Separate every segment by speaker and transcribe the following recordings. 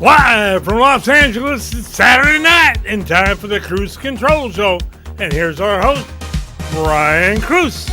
Speaker 1: Live from Los Angeles, it's Saturday night, and time for the Kruse Control Show. And here's our host, Brian Kruse.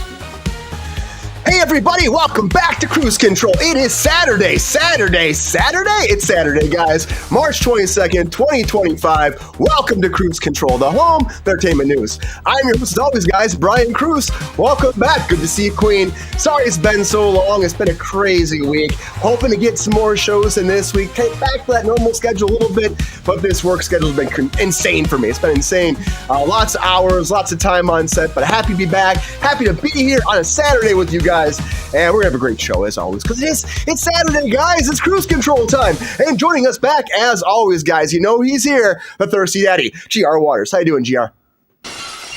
Speaker 2: Hey everybody, welcome back to Kruse Control. It is Saturday. It's Saturday, guys. March 22nd, 2025. Welcome to Kruse Control, the home of entertainment news. I'm your host as always, guys, Brian Kruse. Welcome back. Good to see you, Queen. Sorry it's been so long. It's been a crazy week. Hoping to get some more shows in this week. Take back to that normal schedule a little bit, but this work schedule has been insane for me. It's been insane. Lots of hours, lots of time on set, but happy to be back. Happy to be here on a Saturday with you guys. And we're gonna have a great show as always, because it's Saturday, guys. It's Kruse Control time. And joining us back as always, guys, you know he's here, the Thirsty Daddy, GR Waters. How you doing, GR?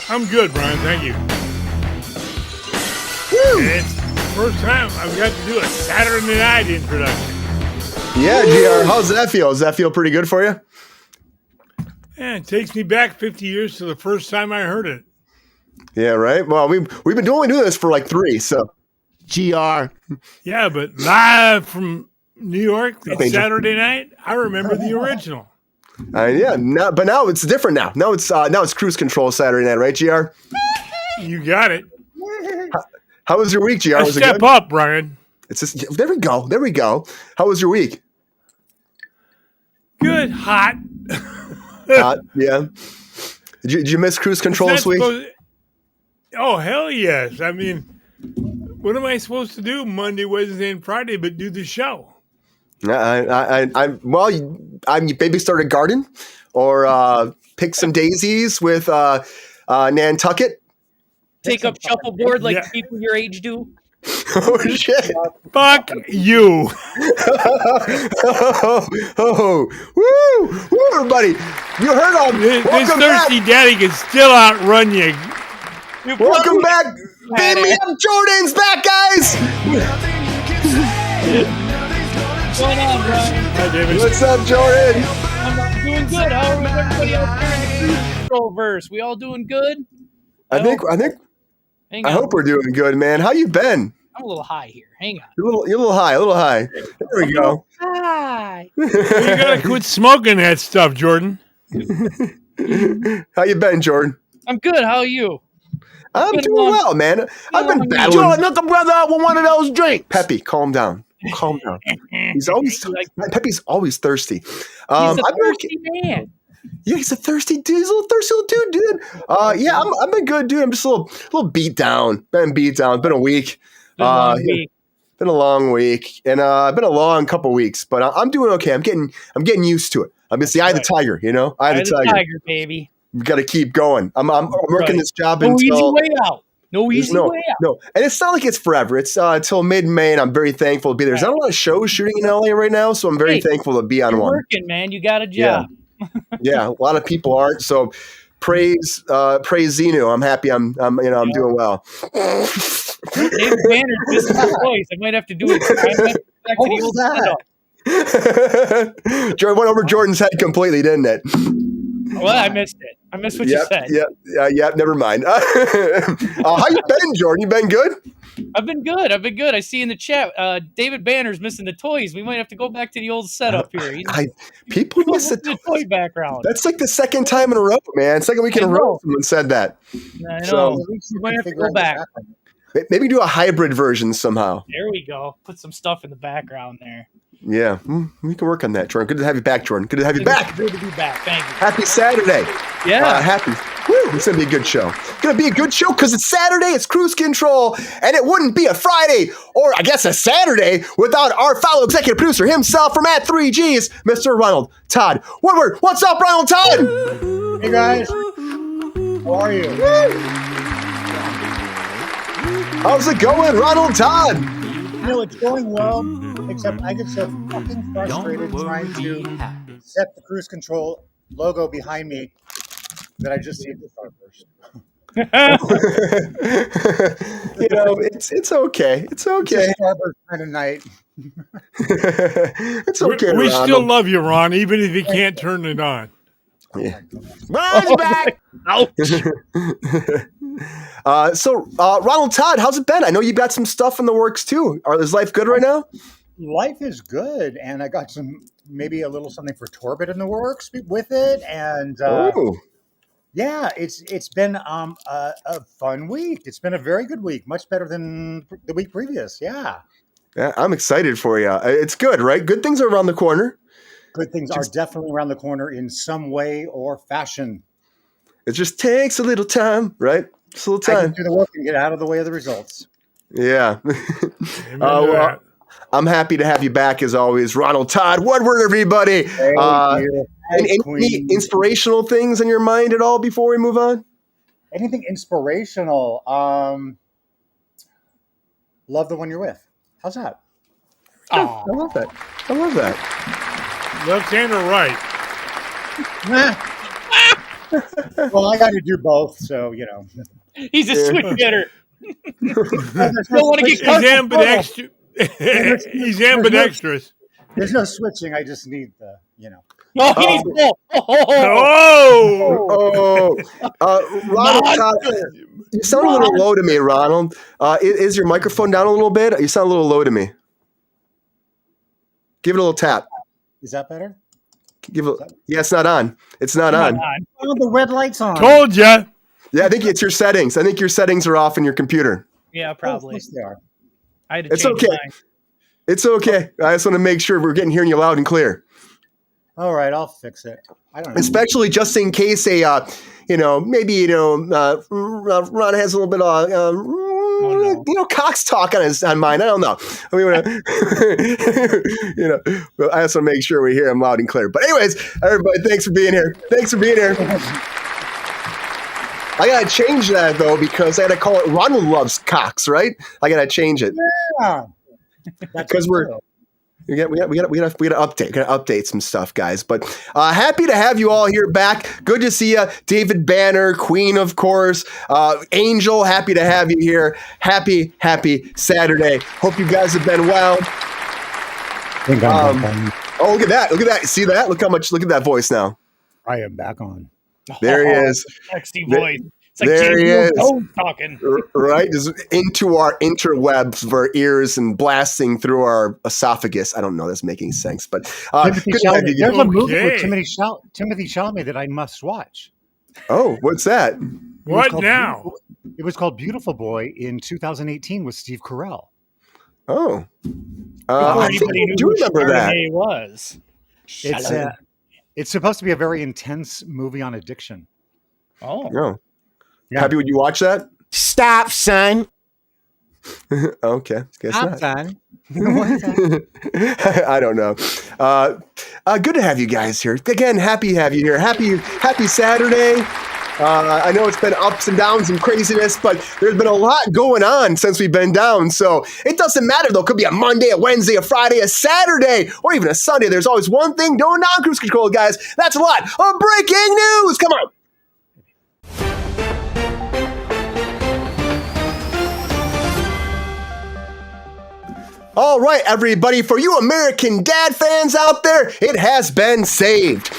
Speaker 1: I'm good, Brian. Thank you.
Speaker 2: Woo!
Speaker 1: And it's the first time I've got to do a Saturday night introduction.
Speaker 2: Yeah, GR. How's that feel? Does that feel pretty good for you?
Speaker 1: Yeah, it takes me back 50 years to the first time I heard it.
Speaker 2: Yeah, right. Well, we've been only doing this for like 3, so. GR.
Speaker 1: Yeah, but live from New York, it's Saturday night. I remember the original.
Speaker 2: Yeah, but now it's different now. Now it's Kruse Control Saturday night, right, GR?
Speaker 1: You got it.
Speaker 2: How was your week, GR? Was it
Speaker 1: step
Speaker 2: good?
Speaker 1: up, Brian.
Speaker 2: It's just, there we go. How was your week?
Speaker 1: Good, hot.
Speaker 2: Hot, yeah. Did you miss Kruse Control this week?
Speaker 1: Oh, hell yes. I mean, what am I supposed to do Monday, Wednesday, and Friday but do the show?
Speaker 2: I'm maybe start a garden or pick some daisies with Nantucket.
Speaker 3: Take up shuffleboard like people your age do.
Speaker 2: Oh shit!
Speaker 1: Fuck you!
Speaker 2: Woo, everybody! You heard all
Speaker 1: this thirsty daddy can still outrun you.
Speaker 2: Welcome back, baby! Jordan's back, guys.
Speaker 3: What's going on, Brian?
Speaker 1: Hi, David.
Speaker 2: What's up, Jordan?
Speaker 3: I'm doing good. How are everybody out there in the Kruse Control verse? We all doing good?
Speaker 2: I hope we're doing good, man. How you been?
Speaker 3: I'm a little high here. Hang on.
Speaker 2: You're a little high. There we go.
Speaker 3: Hi.
Speaker 1: You gotta quit smoking that stuff, Jordan.
Speaker 2: How you been, Jordan?
Speaker 3: I'm good. How are you?
Speaker 2: I'm doing well, man. I've been battling.
Speaker 4: Jordan, look a brother up with one of those drinks.
Speaker 2: Peppy, calm down. Peppy's always thirsty.
Speaker 3: He's a thirsty man.
Speaker 2: Yeah, he's a thirsty dude. He's a little thirsty little dude. Yeah, I've been good, dude. I'm just a little beat down. Been beat down. It's been a week. Been a long week, and been a long couple weeks, but I'm doing okay. I'm getting used to it. It's the eye of the tiger, you know. Eye of the tiger,
Speaker 3: baby.
Speaker 2: We got to keep going. I'm working this job until
Speaker 3: easy way out. No easy way out.
Speaker 2: No, and it's not like it's forever. It's until mid-May, and I'm very thankful to be there. There's not a lot of shows shooting in LA right now, so I'm very thankful to be on
Speaker 3: you're
Speaker 2: one.
Speaker 3: Working, man. You got a job.
Speaker 2: Yeah, a lot of people aren't. So praise Xenu. I'm happy. I'm doing well.
Speaker 3: David Banner's missing his voice. I might have to do it. Back to the old setup.
Speaker 2: Jordan went over Jordan's head completely, didn't it?
Speaker 3: Well, I missed it. I missed what you said.
Speaker 2: Yeah. Never mind. How you been, Jordan? You been good?
Speaker 3: I've been good. I see in the chat, David Banner's missing the toys. We might have to go back to the old setup here.
Speaker 2: People miss the
Speaker 3: toy background.
Speaker 2: That's like the second time in a row, man. Second week in a row someone said that.
Speaker 3: I know. We might have to go back.
Speaker 2: Maybe do a hybrid version somehow.
Speaker 3: There we go. Put some stuff in the background there.
Speaker 2: Yeah, we can work on that, Jordan. Good to have you back, Jordan. Good to have you back.
Speaker 3: Good to be back. Thank you.
Speaker 2: Happy Saturday.
Speaker 3: Yeah.
Speaker 2: Happy. Woo, it's going to be a good show. It's going to be a good show because it's Saturday. It's Kruse Control. And it wouldn't be a Friday or, I guess, a Saturday without our fellow executive producer himself from at 3Gs, Mr. Ronald, Todd, Woodward. What's up, Ronald, Todd?
Speaker 4: Hey, guys. How are you?
Speaker 2: How's it going, Ronald, Todd?
Speaker 4: It's going well, except I get so fucking frustrated trying to set the Kruse Control logo behind me that I just see the start first.
Speaker 2: It's okay. It's okay.
Speaker 4: It's a Starburst kind of night.
Speaker 2: It's okay.
Speaker 1: We still love you, Ron, even if you can't turn it on.
Speaker 2: Yeah.
Speaker 4: Ron's back.
Speaker 3: Ouch.
Speaker 2: So, Ronald, Todd, how's it been? I know you got some stuff in the works too. Is life good right now?
Speaker 4: Life is good, and I got maybe a little something for Torbit in the works with it, and
Speaker 2: Oh,
Speaker 4: yeah, it's been a fun week. It's been a very good week, much better than the week previous. Yeah,
Speaker 2: yeah, I'm excited for you. It's good, right? Good things are around the corner.
Speaker 4: good things are definitely around the corner in some way or fashion.
Speaker 2: It just takes a little time, right? Just a little
Speaker 4: I
Speaker 2: time.
Speaker 4: just do the work and get out of the way of the results.
Speaker 2: Yeah.
Speaker 1: Amen to that.
Speaker 2: I'm happy to have you back as always, Ronald, Todd, Woodward, everybody.
Speaker 4: Thank you.
Speaker 2: Any
Speaker 4: Queen.
Speaker 2: inspirational things in your mind at all before we move on?
Speaker 4: Anything inspirational? Love the one you're with. How's that?
Speaker 2: I love that. I love that.
Speaker 1: Left hand or right?
Speaker 4: Well, I got to do both, so you know.
Speaker 3: He's a switch hitter.
Speaker 4: There's
Speaker 3: Don't want to
Speaker 1: He's
Speaker 3: get comfortable.
Speaker 1: ambidextrous. He's ambidextrous.
Speaker 4: There's no switching. I just need the, you know.
Speaker 3: No, he needs both.
Speaker 1: Oh!
Speaker 2: Ronald, Todd, you sound a little low to me, Ronald. Is your microphone down a little bit? You sound a little low to me. Give it a little tap.
Speaker 4: Is that better?
Speaker 2: Yeah, it's not on. It's not on.
Speaker 4: Oh, the red light's on.
Speaker 1: Told ya.
Speaker 2: Yeah, I think it's your settings. I think your settings are off in your computer.
Speaker 3: Yeah,
Speaker 4: Oh, of
Speaker 3: probably.
Speaker 4: course they are.
Speaker 3: I had to
Speaker 2: It's
Speaker 3: change
Speaker 2: okay.
Speaker 3: mine.
Speaker 2: It's okay. I just want to make sure we're hearing you loud and clear.
Speaker 4: All right, I'll fix it. I don't know.
Speaker 2: Especially just in case Ron has a little bit of Cox talk on mine. I don't know. I mean, I just want to make sure we hear him loud and clear. But anyways, everybody, thanks for being here. I gotta change that though because I gotta call it Ronald loves Cox, right? I gotta change it
Speaker 4: Yeah.
Speaker 2: because we got to update. Got to update some stuff, guys. But happy to have you all here back. Good to see you, David Banner, Queen, of course, Angel. Happy to have you here. Happy Saturday. Hope you guys have been well. Oh, look at that! Look at that! See that? Look at that voice now.
Speaker 4: I am back on.
Speaker 2: There he is.
Speaker 3: Sexy voice. It's like
Speaker 2: There he
Speaker 3: James
Speaker 2: is.
Speaker 3: Earl talking.
Speaker 2: Right? Just into our interwebs of our ears and blasting through our esophagus. I don't know. That's making sense. But
Speaker 4: Timothy
Speaker 2: good to have
Speaker 4: Chalamet.
Speaker 2: you
Speaker 4: There's
Speaker 2: guys.
Speaker 4: a movie
Speaker 1: Okay.
Speaker 4: with Timothy Chalamet that I must watch.
Speaker 2: Oh, what's that?
Speaker 1: What now?
Speaker 4: It was called Beautiful Boy in 2018 with Steve Carell.
Speaker 2: Oh.
Speaker 3: Before
Speaker 2: I think
Speaker 3: anybody
Speaker 2: I
Speaker 3: knew
Speaker 2: do
Speaker 3: who
Speaker 2: remember that.
Speaker 3: Chardonnay was.
Speaker 4: It's supposed to be a very intense movie on addiction.
Speaker 3: Oh.
Speaker 2: No.
Speaker 4: Yeah.
Speaker 2: Happy, would you watch that?
Speaker 5: Stop, son.
Speaker 2: Okay. Guess not.
Speaker 4: son.
Speaker 2: I don't know. Good to have you guys here. Again, happy to have you here. Happy Saturday. I know it's been ups and downs and craziness, but there's been a lot going on since we've been down. So it doesn't matter, though. It could be a Monday, a Wednesday, a Friday, a Saturday, or even a Sunday. There's always one thing going on, Kruse Control, guys. That's a lot of breaking news. Come on. All right, everybody, for you American Dad fans out there, it has been saved.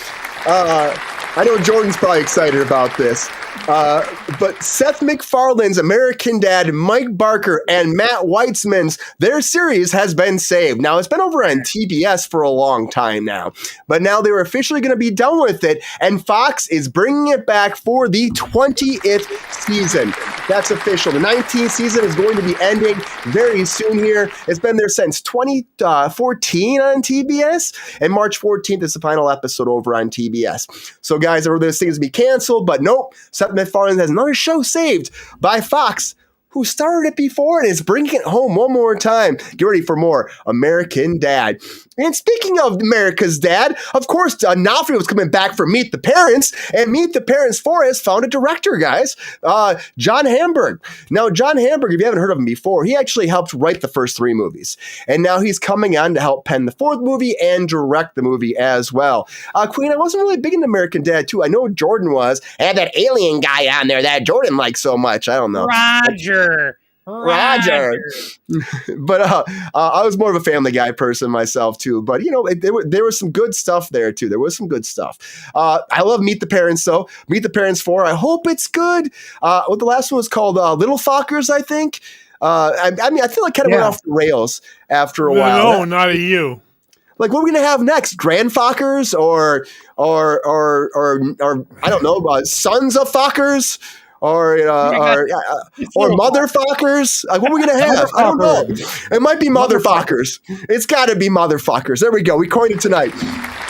Speaker 2: I know Jordan's probably excited about this, but Seth MacFarlane's American Dad, Mike Barker, and Matt Weitzman's, their series has been saved. Now, it's been over on TBS for a long time now, but now they were officially going to be done with it, and Fox is bringing it back for the 20th season. That's official. The 19th season is going to be ending very soon here. It's been there since 2014 on TBS, and March 14th is the final episode over on TBS. So, guys, I heard this thing is going to be canceled, but nope. Seth MacFarlane has another show saved by Fox, who started it before and is bringing it home one more time. Get ready for more American Dad. And speaking of America's Dad, of course, D'Onofrio was coming back for Meet the Parents, and Meet the Parents 4 has found a director, guys, John Hamburg. Now, John Hamburg, if you haven't heard of him before, he actually helped write the first 3 movies, and now he's coming on to help pen the 4th movie and direct the movie as well. Queen, I wasn't really big into American Dad, too. I know Jordan was, and that alien guy on there that Jordan likes so much. I don't know.
Speaker 3: Roger.
Speaker 2: But I was more of a Family Guy person myself too. But you know, there was some good stuff there too. There was some good stuff. I love Meet the Parents though. Meet the Parents 4. I hope it's good. What the last one was called, Little Fockers, I think. I mean, I feel like kind of went off the rails after a while.
Speaker 1: No, not a you.
Speaker 2: Like, what are we gonna have next? Grandfockers or I don't know, sons of fuckers or motherfuckers? Like, what are we gonna have? I don't know. It might be motherfuckers. It's got to be motherfuckers. There we go. We coined it tonight.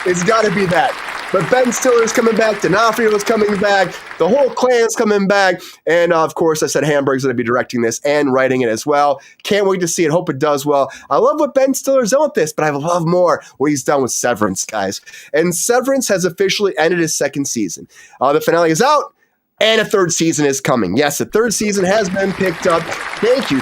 Speaker 2: It's got to be that. But Ben Stiller's coming back. D'Onofrio's coming back. The whole clan's coming back. And, of course, I said Hamburg's going to be directing this and writing it as well. Can't wait to see it. Hope it does well. I love what Ben Stiller's done with this, but I love more what he's done with Severance, guys. And Severance has officially ended his second season. The finale is out. And a third season is coming. Yes, the third season has been picked up. Thank you.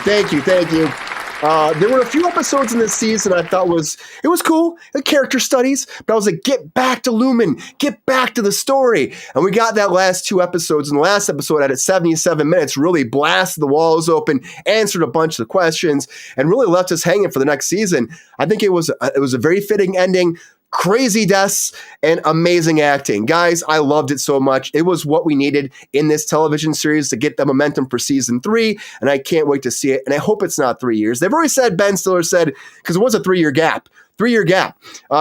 Speaker 2: There were a few episodes in this season I thought was cool, the character studies, but I was like, get back to Lumen, get back to the story. And we got that last two episodes, and the last episode at 77 minutes really blasted the walls open, answered a bunch of the questions, and really left us hanging for the next season. I think it was a very fitting ending. Crazy deaths and amazing acting. Guys, I loved it so much. It was what we needed in this television series to get the momentum for season 3, and I can't wait to see it, and I hope it's not 3 years. They've already said, Ben Stiller said, because it was a 3-year gap. 3-year gap.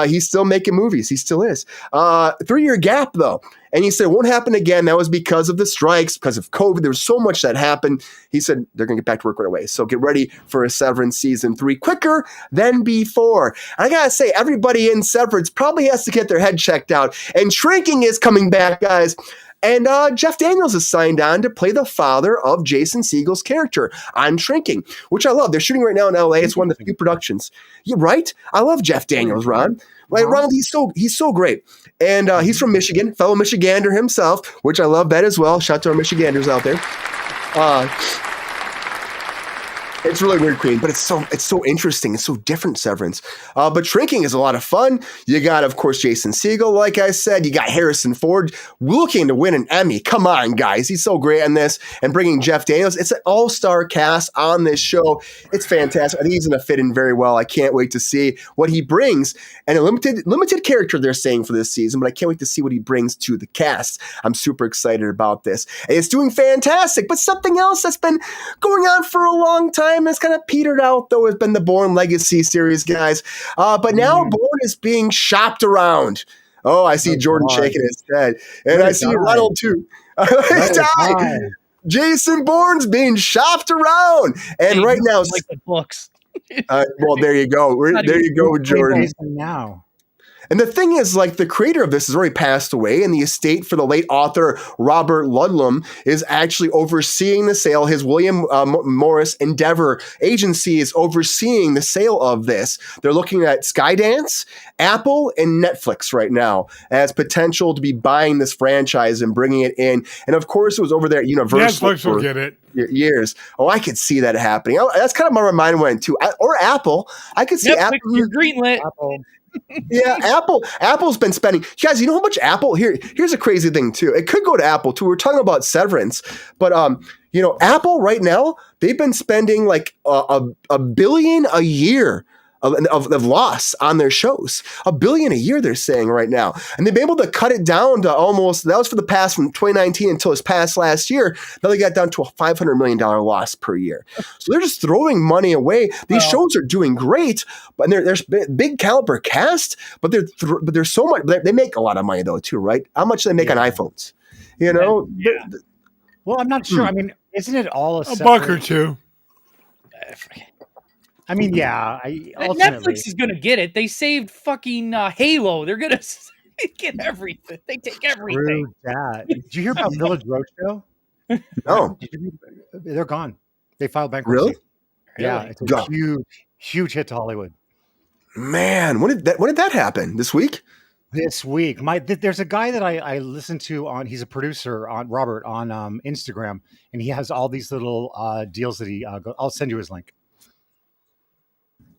Speaker 2: He's still making movies. He still is. 3-year gap, though. And he said it won't happen again. That was because of the strikes, because of COVID. There was so much that happened. He said they're going to get back to work right away. So get ready for a Severance season 3 quicker than before. And I got to say, everybody in Severance probably has to get their head checked out. And Shrinking is coming back, guys. And Jeff Daniels is signed on to play the father of Jason Segel's character on Shrinking, which I love. They're shooting right now in LA. It's one of the few productions. You're right. I love Jeff Daniels, Ron. Right, Ronald, he's so great. And he's from Michigan, fellow Michigander himself, which I love that as well. Shout out to our Michiganders out there. It's really weird, Queen, but it's so interesting. It's so different, Severance. But Shrinking is a lot of fun. You got, of course, Jason Segel, like I said. You got Harrison Ford looking to win an Emmy. Come on, guys. He's so great in this. And bringing Jeff Daniels. It's an all-star cast on this show. It's fantastic. I think he's going to fit in very well. I can't wait to see what he brings. And a limited character they're saying for this season, but I can't wait to see what he brings to the cast. I'm super excited about this. And it's doing fantastic. But something else that's been going on for a long time, it's kind of petered out, though, has been the Bourne Legacy series, guys. But now Bourne is being shopped around. Oh, I see Jordan shaking his head. And I see Ronald, too. Jason Bourne's being shopped around. And right now...
Speaker 3: like the books.
Speaker 2: Well, there you go. There you go, Jordan.
Speaker 4: Now.
Speaker 2: And the thing is, like, the creator of this has already passed away, and the estate for the late author Robert Ludlum is actually overseeing the sale. His William Morris Endeavor agency is overseeing the sale of this. They're looking at Skydance, Apple, and Netflix right now as potential to be buying this franchise and bringing it in. And of course, it was over there at Universal.
Speaker 1: Netflix will get it.
Speaker 2: Years. Oh, I could see that happening. That's kind of where my mind went to. Or Apple. I could see
Speaker 3: Netflix,
Speaker 2: Apple.
Speaker 3: you're greenlit.
Speaker 4: Apple.
Speaker 2: Yeah, Apple's been spending. Guys, you know how much Apple here's a crazy thing too. It could go to Apple too. We're talking about Severance, but Apple right now, they've been spending like a billion a year of loss on their shows. $1 billion a year, they're saying right now. And they've been able to cut it down to almost, that was for the past from 2019 until this past last year. Now they got down to a $500 million loss per year. So they're just throwing money away. These shows are doing great, but there's big caliber cast, but there's so much, they make a lot of money though too, right? How much do they make on iPhones? You know?
Speaker 3: Yeah.
Speaker 4: Well, I'm not sure. I mean, isn't it all
Speaker 1: a buck or two?
Speaker 4: I mean, yeah.
Speaker 3: Netflix is going to get it. They saved fucking Halo. They're going to get everything. They take everything.
Speaker 4: True that. Did you hear about Village Roadshow?
Speaker 2: No.
Speaker 4: They're gone. They filed bankruptcy.
Speaker 2: Really?
Speaker 4: Yeah. It's a huge hit to Hollywood.
Speaker 2: Man, when did that happen? This week?
Speaker 4: This week. There's a guy that I listen to he's a producer on Robert on Instagram, and he has all these little deals that I'll send you his link.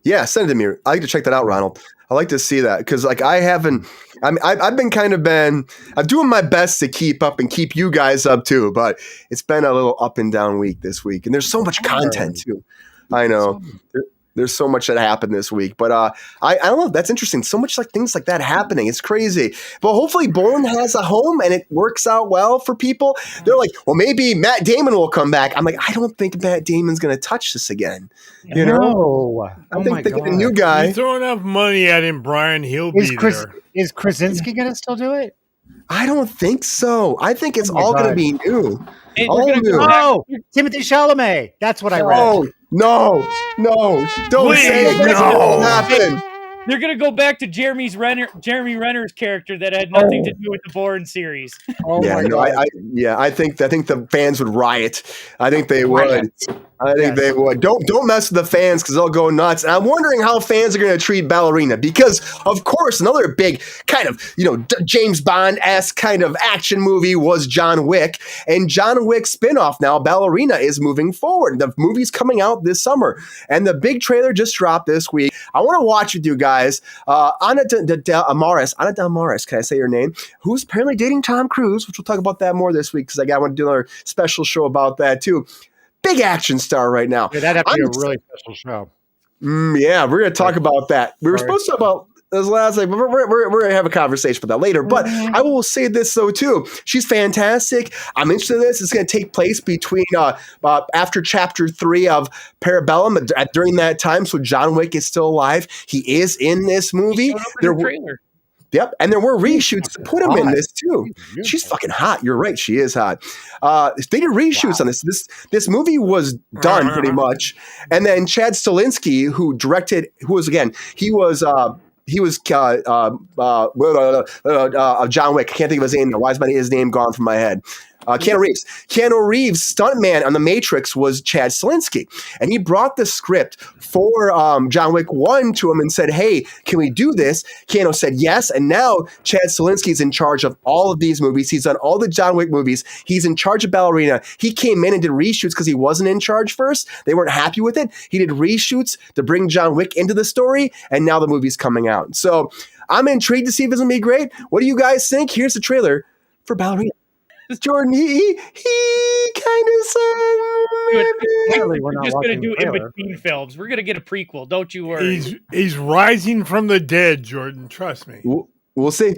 Speaker 2: Yeah, send it to me. I like to check that out, Ronald. I like to see that because, like, I've been doing my best to keep up and keep you guys up too, but it's been a little up and down week this week, and there's so much content too. I know There's so much that happened this week. But I don't know. That's interesting. So much like things like that happening. It's crazy. But hopefully Bourne has a home and it works out well for people. They're like, well, maybe Matt Damon will come back. I'm like, I don't think Matt Damon's going to touch this again. You know? I think they get a new guy.
Speaker 1: You throw enough money at him, Brian, he'll be there.
Speaker 4: Is Krasinski going to still do it?
Speaker 2: I don't think so. I think it's all going to be new. All new.
Speaker 4: Oh, Timothée Chalamet. That's what I read.
Speaker 2: Oh, no. Don't say it. No. Happen.
Speaker 3: They're gonna go back to Jeremy Renner's character that had nothing to do with the Bourne series.
Speaker 4: Oh my God.
Speaker 2: I think the fans would riot. I think they would. They would. Don't mess with the fans because they'll go nuts. And I'm wondering how fans are going to treat Ballerina because, of course, another big kind of James Bond-esque kind of action movie was John Wick, and John Wick's spinoff now, Ballerina, is moving forward. The movie's coming out this summer, and the big trailer just dropped this week. I want to watch with you guys. Ana de Armas, can I say your name? Who's apparently dating Tom Cruise, which we'll talk about that more this week because I want to do another special show about that too. Big action star right now.
Speaker 4: Yeah, that'd have to be a really special show.
Speaker 2: Yeah, we're going to talk about that. We were supposed to talk about this last night, but we're going to have a conversation about that later. But I will say this, though, too. She's fantastic. I'm interested in this. It's going to take place between after Chapter 3 of Parabellum during that time. So John Wick is still alive. He is in this movie.
Speaker 3: Trailer.
Speaker 2: Yep, and there were reshoots to put him in this too. She's fucking hot. You're right, she is hot. They did reshoots on this. This movie was done pretty much, and then Chad Stahelski, who directed, he was John Wick. I can't think of his name. Why is his name gone from my head? Keanu Reeves. Keanu Reeves' stuntman on The Matrix was Chad Stahelski. And he brought the script for John Wick 1 to him and said, hey, can we do this? Keanu said yes. And now Chad Stahelski is in charge of all of these movies. He's done all the John Wick movies. He's in charge of Ballerina. He came in and did reshoots because he wasn't in charge first. They weren't happy with it. He did reshoots to bring John Wick into the story. And now the movie's coming out. So I'm intrigued to see if it's going to be great. What do you guys think? Here's the trailer for Ballerina. Jordan, he kind of said,
Speaker 3: we're just going to do in-between films. We're going to get a prequel. Don't you worry.
Speaker 1: He's rising from the dead, Jordan. Trust me.
Speaker 2: We'll see.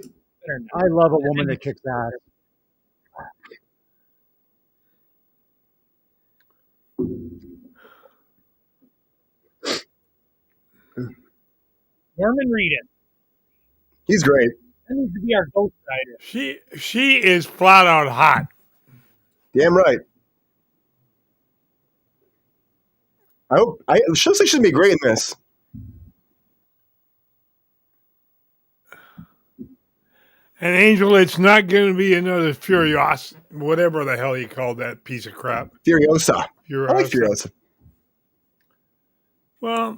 Speaker 4: I love a woman that kicks ass.
Speaker 3: Norman Reedus.
Speaker 2: He's great.
Speaker 3: That needs to be our Ghost Rider.
Speaker 1: She is flat out hot.
Speaker 2: Damn right. She'll say she'll be great in this.
Speaker 1: And Angel, it's not going to be another Furiosa, whatever the hell you called that piece of crap.
Speaker 2: Furiosa. I like Furiosa.
Speaker 1: Well,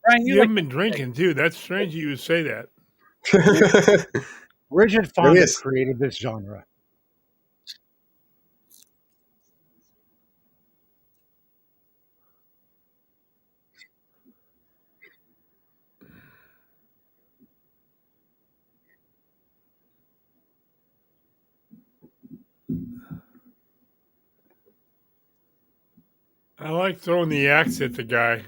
Speaker 3: Brian,
Speaker 1: you haven't been drinking, too. That's strange you would say that.
Speaker 4: Richard Fonda created this genre.
Speaker 1: I like throwing the axe at the guy.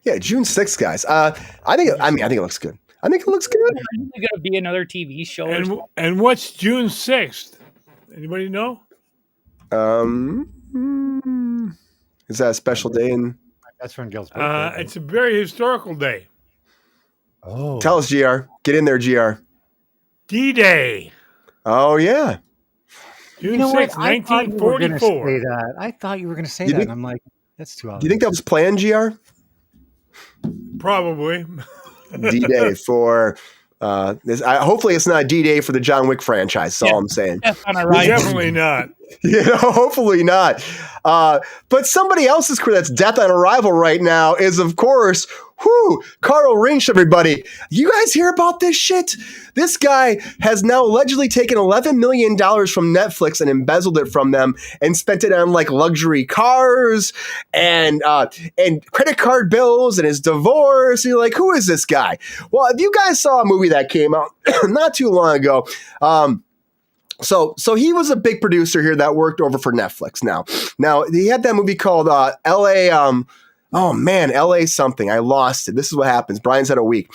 Speaker 2: Yeah, June 6th, guys. I think it looks good. I think it looks good.
Speaker 3: Is there going to be another TV show?
Speaker 1: And what's June 6th? Anybody know?
Speaker 2: Is that a special day?
Speaker 4: That's from Gil's birthday.
Speaker 1: It's a very historical day.
Speaker 4: Oh,
Speaker 2: tell us, GR. Get in there, GR.
Speaker 1: D-Day.
Speaker 2: Oh yeah.
Speaker 1: June 6th, 1944.
Speaker 4: I thought you were going to say that. And I'm like, that's too obvious.
Speaker 2: Do you think that was planned, GR?
Speaker 1: Probably.
Speaker 2: D-Day for this. Hopefully, it's not D-Day for the John Wick franchise. That's all I'm saying.
Speaker 1: Definitely not.
Speaker 2: Hopefully not. But somebody else's career that's death on arrival right now is, of course, Carl Rinsch, everybody. You guys hear about this shit? This guy has now allegedly taken $11 million from Netflix and embezzled it from them and spent it on like luxury cars and credit card bills and his divorce. And you're like, who is this guy? Well, if you guys saw a movie that came out not too long ago, So he was a big producer here that worked over for Netflix. Now he had that movie called L.A. L.A. something. I lost it. This is what happens. Brian's had a week.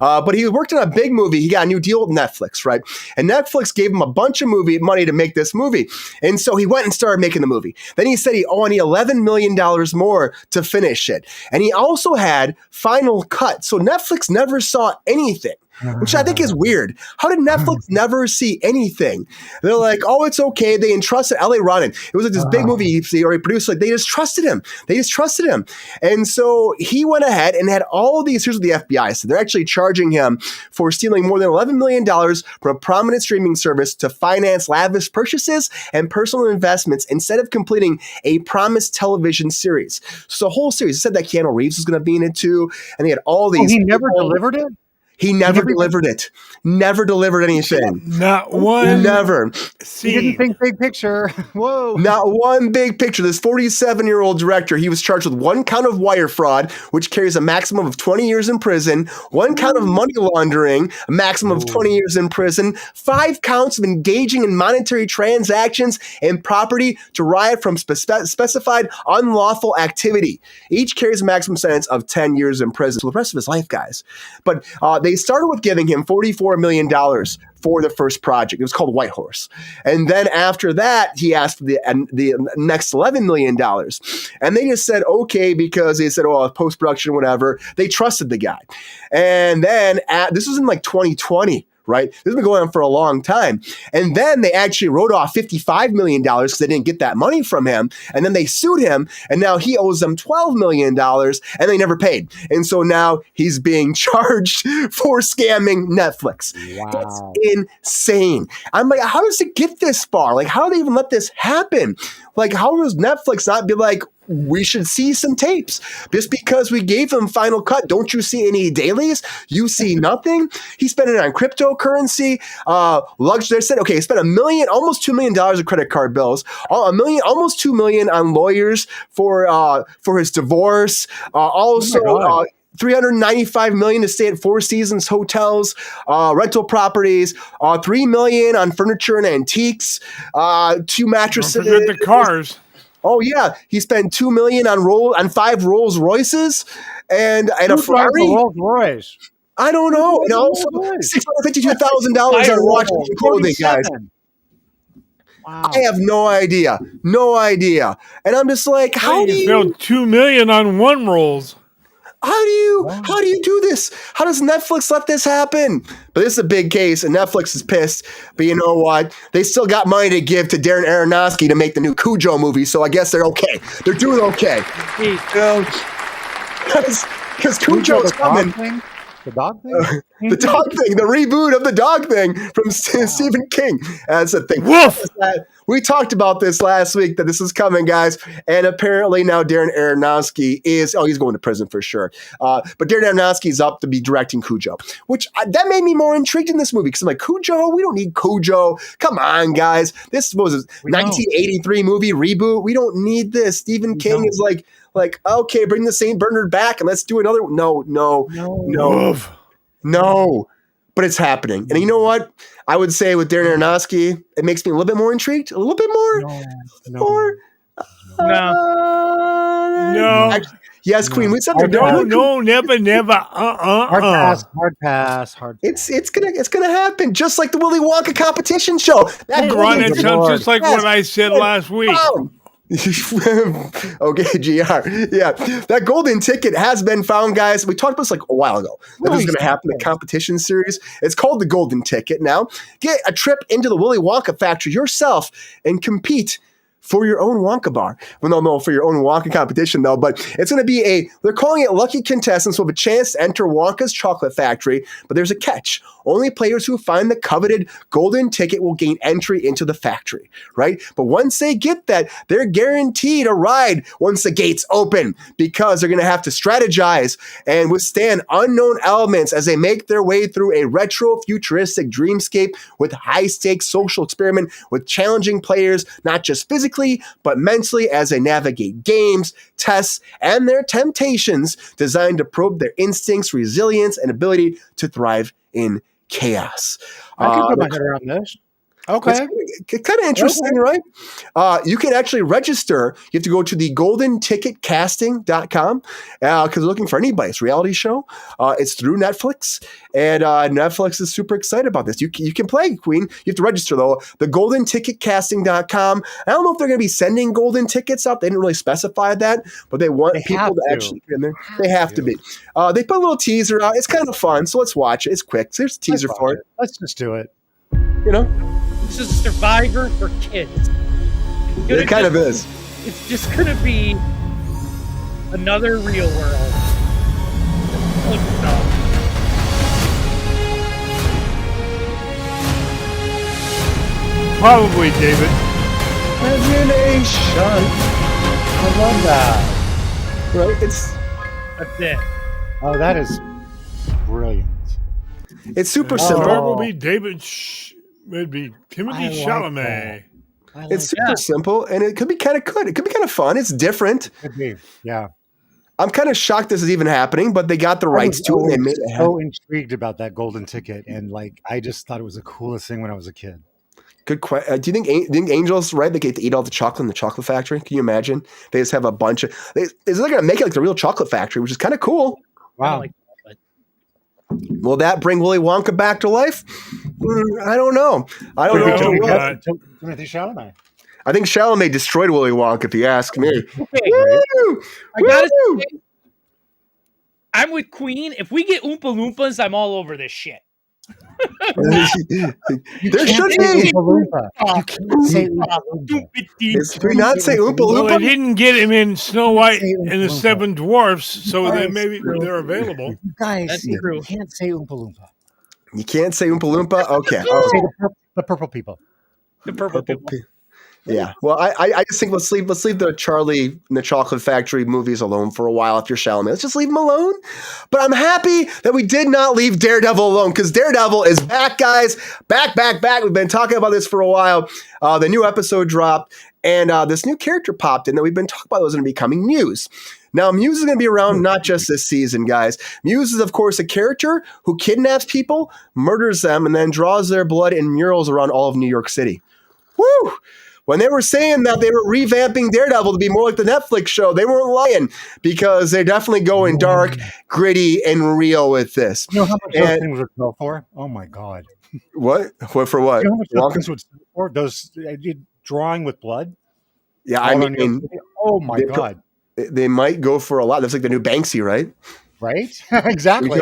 Speaker 2: But he worked on a big movie. He got a new deal with Netflix, right? And Netflix gave him a bunch of money to make this movie. And so he went and started making the movie. Then he said I need $11 million more to finish it. And he also had Final Cut. So Netflix never saw anything, which I think is weird. How did Netflix never see anything? They're like, oh, it's okay. They entrusted L.A. Ronald. It was like this big movie he already produced. Like, they just trusted him. And so he went ahead and had all of these. Here's what the FBI said. They're actually charging him for stealing more than $11 million from a prominent streaming service to finance lavish purchases and personal investments instead of completing a promised television series. So the whole series, it said that Keanu Reeves was going to be in it too. And they had all these.
Speaker 4: He never delivered it?
Speaker 2: He never delivered it. Never delivered anything.
Speaker 1: Not one.
Speaker 2: Never.
Speaker 4: He didn't think big picture. Whoa.
Speaker 2: Not one big picture. This 47-year-old director, he was charged with one count of wire fraud, which carries a maximum of 20 years in prison, one count of money laundering, a maximum of 20 years in prison, 5 counts of engaging in monetary transactions and property derived from specified unlawful activity. Each carries a maximum sentence of 10 years in prison. So the rest of his life, guys. But they started with giving him $44 million for the first project. It was called White Horse. And then after that, he asked for the next $11 million. And they just said, okay, because they said, oh, post-production, whatever. They trusted the guy. And then this was in like 2020. Right? This has been going on for a long time. And then they actually wrote off $55 million because they didn't get that money from him. And then they sued him. And now he owes them $12 million and they never paid. And so now he's being charged for scamming Netflix.
Speaker 4: Wow.
Speaker 2: That's insane. I'm like, how does it get this far? Like, how do they even let this happen? Like, how does Netflix not be like, we should see some tapes just because we gave him Final Cut? Don't you see any dailies? You see nothing. He spent it on cryptocurrency, luxury. They said, okay, he spent almost $2 million of credit card bills, almost $2 million on lawyers for his divorce. Also, $395 million to stay at Four Seasons hotels, rental proproperties, $3 million on furniture and antiques, 2 mattresses.
Speaker 1: Don't forget the cars.
Speaker 2: Oh yeah, he spent $2 million on 5 Rolls Royces and a Ferrari.
Speaker 4: Rolls Royce.
Speaker 2: I don't know. And also $652,000 on watches and clothing, guys.
Speaker 4: Wow.
Speaker 2: I have no idea. And I'm just like, how do you
Speaker 1: spent $2 million on 1 Rolls?
Speaker 2: How do you do this? How does Netflix let this happen? But this is a big case, and Netflix is pissed. But you know what? They still got money to give to Darren Aronofsky to make the new Cujo movie, so I guess they're okay. They're doing okay. Because Cujo's coming.
Speaker 4: The dog thing?
Speaker 2: The dog thing, the reboot of the dog thing from Stephen King. That's the thing.
Speaker 1: Woof!
Speaker 2: We talked about this last week that this is coming, guys. And apparently now Darren Aronofsky he's going to prison for sure. But Darren Aronofsky is up to be directing Cujo, which that made me more intrigued in this movie because I'm like, Cujo? We don't need Cujo. Come on, guys. This was a 1983 movie reboot. We don't need this. Stephen King is like, okay, bring the St. Bernard back and let's do another. No. But it's happening. And you know what? I would say with Darren Aronofsky, it makes me a little bit more intrigued. A little bit more.
Speaker 1: No.
Speaker 2: Actually, yes, Queen. We said
Speaker 1: no, never.
Speaker 4: Hard pass.
Speaker 2: It's gonna happen. Just like the Willy Wonka competition show.
Speaker 1: Ron, it sounds just like what I said last week.
Speaker 2: Okay, GR. Yeah, that golden ticket has been found, guys. We talked about this like a while ago. That was going to happen in the competition series. It's called the golden ticket now. Get a trip into the Willy Wonka factory yourself and compete for your own Wonka bar. Well, no, for your own Wonka competition, though. But it's going to be they're calling it lucky contestants will have a chance to enter Wonka's chocolate factory. But there's a catch. Only players who find the coveted golden ticket will gain entry into the factory, right? But once they get that, they're guaranteed a ride once the gates open because they're going to have to strategize and withstand unknown elements as they make their way through a retro futuristic dreamscape with high-stakes social experiment with challenging players, not just physically, but mentally as they navigate games, tests, and their temptations designed to probe their instincts, resilience, and ability to thrive in chaos.
Speaker 4: I can put my head around this. Okay.
Speaker 2: It's kind of interesting, right? You can actually register. You have to go to the goldenticketcasting.com because they're looking for anybody. It's a reality show. It's through Netflix, and Netflix is super excited about this. You can play, Queen. You have to register, though. The goldenticketcasting.com. I don't know if they're going to be sending golden tickets out. They didn't really specify that, but they want people to actually get in there. They have to be. They put a little teaser out. It's kind of fun, so let's watch it. It's quick. There's a teaser for it.
Speaker 4: Let's just do it.
Speaker 2: You know?
Speaker 3: This is Survivor for kids.
Speaker 2: It kind of is.
Speaker 3: It's just going to be another real world. Oh, no.
Speaker 1: Probably, David.
Speaker 2: Imagination.
Speaker 4: I love that.
Speaker 2: Right?
Speaker 3: That's it.
Speaker 4: Oh, that is brilliant.
Speaker 2: It's super
Speaker 1: Star
Speaker 2: simple.
Speaker 1: will be David. Would be Timothy
Speaker 4: I like
Speaker 1: Chalamet.
Speaker 2: It's super simple, and it could be kind of good. It could be kind of fun. It's different.
Speaker 4: Could be. Yeah.
Speaker 2: I'm kind of shocked this is even happening, but they got the rights to it. And they made it happen.
Speaker 4: So intrigued about that golden ticket, and like I just thought it was the coolest thing when I was a kid.
Speaker 2: Good question. Do you think angels, right? They get to eat all the chocolate in the chocolate factory. Can you imagine? They just have a bunch of. They're going to make it like the real chocolate factory, which is kind of cool.
Speaker 4: Wow.
Speaker 2: Will that bring Willy Wonka back to life? I don't know. I don't know.
Speaker 4: Timothy Chalamet.
Speaker 2: I think Chalamet destroyed Willy Wonka, if you ask me.
Speaker 3: Okay,
Speaker 2: Woo!
Speaker 3: I gotta
Speaker 2: Woo!
Speaker 3: say, I'm with Queen. If we get Oompa Loompas, I'm all over this shit.
Speaker 2: There should be.
Speaker 4: You can't say Oompa Loompa.
Speaker 2: Do we not say Oompa
Speaker 1: Well, they
Speaker 2: Loompa?
Speaker 1: didn't get him in Snow White
Speaker 4: Say
Speaker 1: and the
Speaker 4: Oompa
Speaker 1: Seven Dwarfs, so
Speaker 4: Guys,
Speaker 1: then maybe they're available.
Speaker 4: You guys,
Speaker 3: That's
Speaker 4: you
Speaker 3: true.
Speaker 4: can't say Oompa Loompa.
Speaker 2: You can't say Oompa Loompa? Okay.
Speaker 4: Say
Speaker 2: Oh,
Speaker 4: the purple people.
Speaker 3: The purple people.
Speaker 2: yeah. Well, I just think let's leave the Charlie and the Chocolate Factory movies alone for a while if you're Chalamet. Let's just leave them alone. But I'm happy that we did not leave Daredevil alone because Daredevil is back, guys. Back. We've been talking about this for a while. The new episode dropped, and this new character popped in that we've been talking about that was going to be coming, Muse. Now, Muse is going to be around not just this season, guys. Muse is, of course, a character who kidnaps people, murders them, and then draws their blood in murals around all of New York City. Woo! When they were saying that they were revamping Daredevil to be more like the Netflix show, they weren't lying because they're definitely going dark, gritty, and real with this.
Speaker 4: You know how much those things would sell for? Oh my god!
Speaker 2: What? What for what?
Speaker 4: You know how much those things would sell for? Those drawing with blood.
Speaker 2: Yeah, I mean,
Speaker 4: oh my god!
Speaker 2: They might go for a lot. That's like the new Banksy, right?
Speaker 4: Right? Exactly.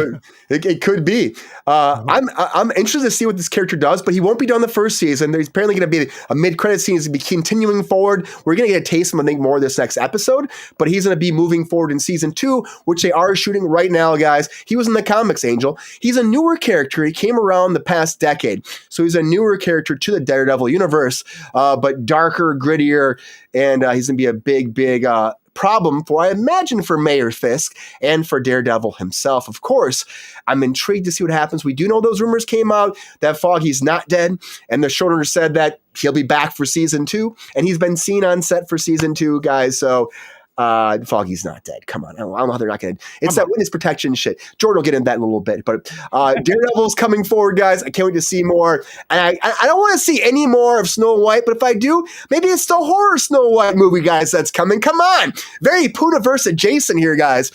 Speaker 2: It could be. I'm interested to see what this character does, but he won't be done the first season. There's apparently going to be a mid-credit scene. He's going to be continuing forward. We're going to get a taste of him, I think, more this next episode, but he's going to be moving forward in season 2, which they are shooting right now, guys. He was in the comics, Angel. He's a newer character. He came around the past decade, so he's a newer character to the Daredevil universe, but darker, grittier, and he's going to be a big problem for, I imagine, for Mayor Fisk and for Daredevil himself. Of course, I'm intrigued to see what happens. We do know those rumors came out that Foggy's not dead, and the showrunner said that he'll be back for season 2, and he's been seen on set for season 2, guys. So Foggy's not dead. Come on. I don't know how they're not going to. It's that witness protection shit. Jordan will get into that in a little bit. But Daredevil's coming forward, guys. I can't wait to see more. And I don't want to see any more of Snow White, but if I do, maybe it's the horror Snow White movie, guys, that's coming. Come on. Very Poonaverse adjacent here, guys.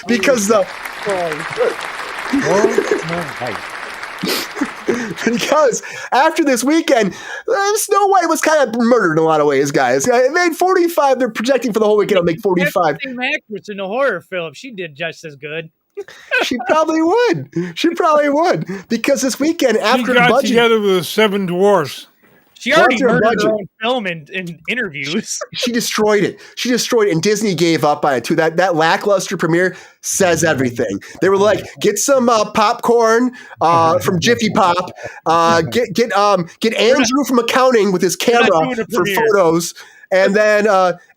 Speaker 2: Because the. Because after this weekend, Snow White was kind of murdered in a lot of ways, guys. It made 45. They're projecting for the whole weekend. I'll make 45.
Speaker 3: That's the same actress in the horror film. She did just as good.
Speaker 2: She probably would. Because this weekend, after
Speaker 1: she got
Speaker 2: budget,
Speaker 1: together with the Seven Dwarfs.
Speaker 3: She already
Speaker 2: After
Speaker 3: murdered
Speaker 2: budget.
Speaker 3: her own film in interviews.
Speaker 2: she destroyed it. And Disney gave up on it too. That lackluster premiere says everything. They were like, get some popcorn from Jiffy Pop. Get Andrew from accounting with his camera for photos. And then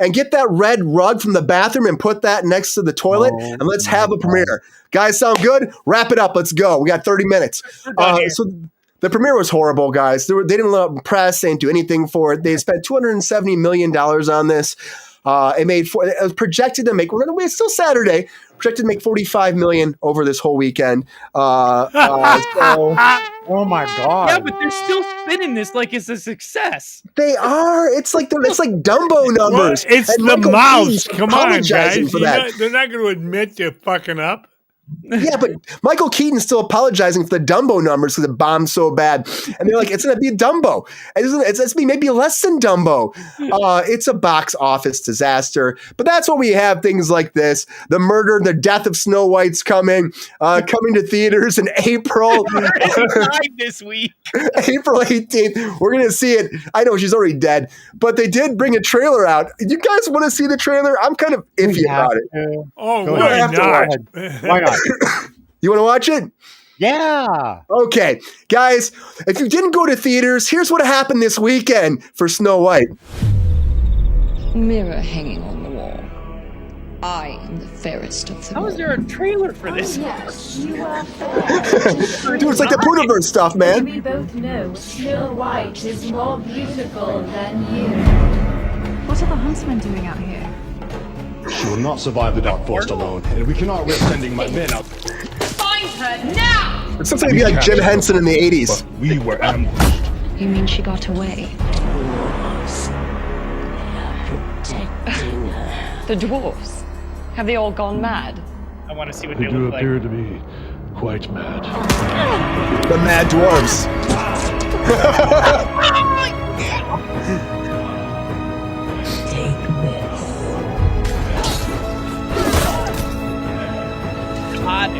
Speaker 2: and get that red rug from the bathroom and put that next to the toilet, and let's have a premiere. Guys, sound good? Wrap it up. Let's go. We got 30 minutes. So the premiere was horrible, guys. They didn't let press. They didn't do anything for it. They spent $270 million on this. It was projected to make. It's still Saturday. Projected to make $45 million over this whole weekend.
Speaker 4: Oh my god!
Speaker 3: Yeah, but they're still spinning this like it's a success.
Speaker 2: They are. It's like Dumbo numbers.
Speaker 1: Well, it's
Speaker 2: And
Speaker 1: the
Speaker 2: Michael
Speaker 1: mouse.
Speaker 2: Keaton's
Speaker 1: Come on,
Speaker 2: apologizing
Speaker 1: guys.
Speaker 2: for that.
Speaker 1: They're not going to admit they're fucking up.
Speaker 2: Yeah, but Michael Keaton's still apologizing for the Dumbo numbers because it bombed so bad. And they're like, it's going to be a Dumbo. It's maybe less than Dumbo. It's a box office disaster. But that's what we have, things like this. The murder, the death of Snow White's coming to theaters in April.
Speaker 3: This week.
Speaker 2: April 18th. We're going to see it. I know she's already dead, but they did bring a trailer out. You guys want to see the trailer? I'm kind of iffy about it.
Speaker 1: Oh,
Speaker 4: Go
Speaker 1: why
Speaker 4: ahead.
Speaker 1: not?
Speaker 4: Why not?
Speaker 2: You want to watch it?
Speaker 4: Yeah.
Speaker 2: Okay, guys, if you didn't go to theaters, here's what happened this weekend for Snow White.
Speaker 5: Mirror hanging on the wall. I am the fairest of them
Speaker 3: How
Speaker 5: all.
Speaker 3: is there a trailer for this?
Speaker 6: Yes, you are
Speaker 2: Dude, it's like the Buddhaverse stuff, man.
Speaker 6: We both know Snow White is more beautiful than you.
Speaker 7: What are the huntsmen doing out here?
Speaker 8: She will not survive the dark forest alone, and we cannot risk sending my men out.
Speaker 6: Find her now!
Speaker 2: It's something like Jim Henson in the 80s.
Speaker 8: But we were ambushed.
Speaker 5: You mean she got away? The dwarves? Have they all gone mad?
Speaker 3: I want to see what
Speaker 8: They
Speaker 3: they
Speaker 8: do
Speaker 3: look like.
Speaker 8: appear to be quite mad.
Speaker 2: The Mad Dwarves.
Speaker 3: Todd.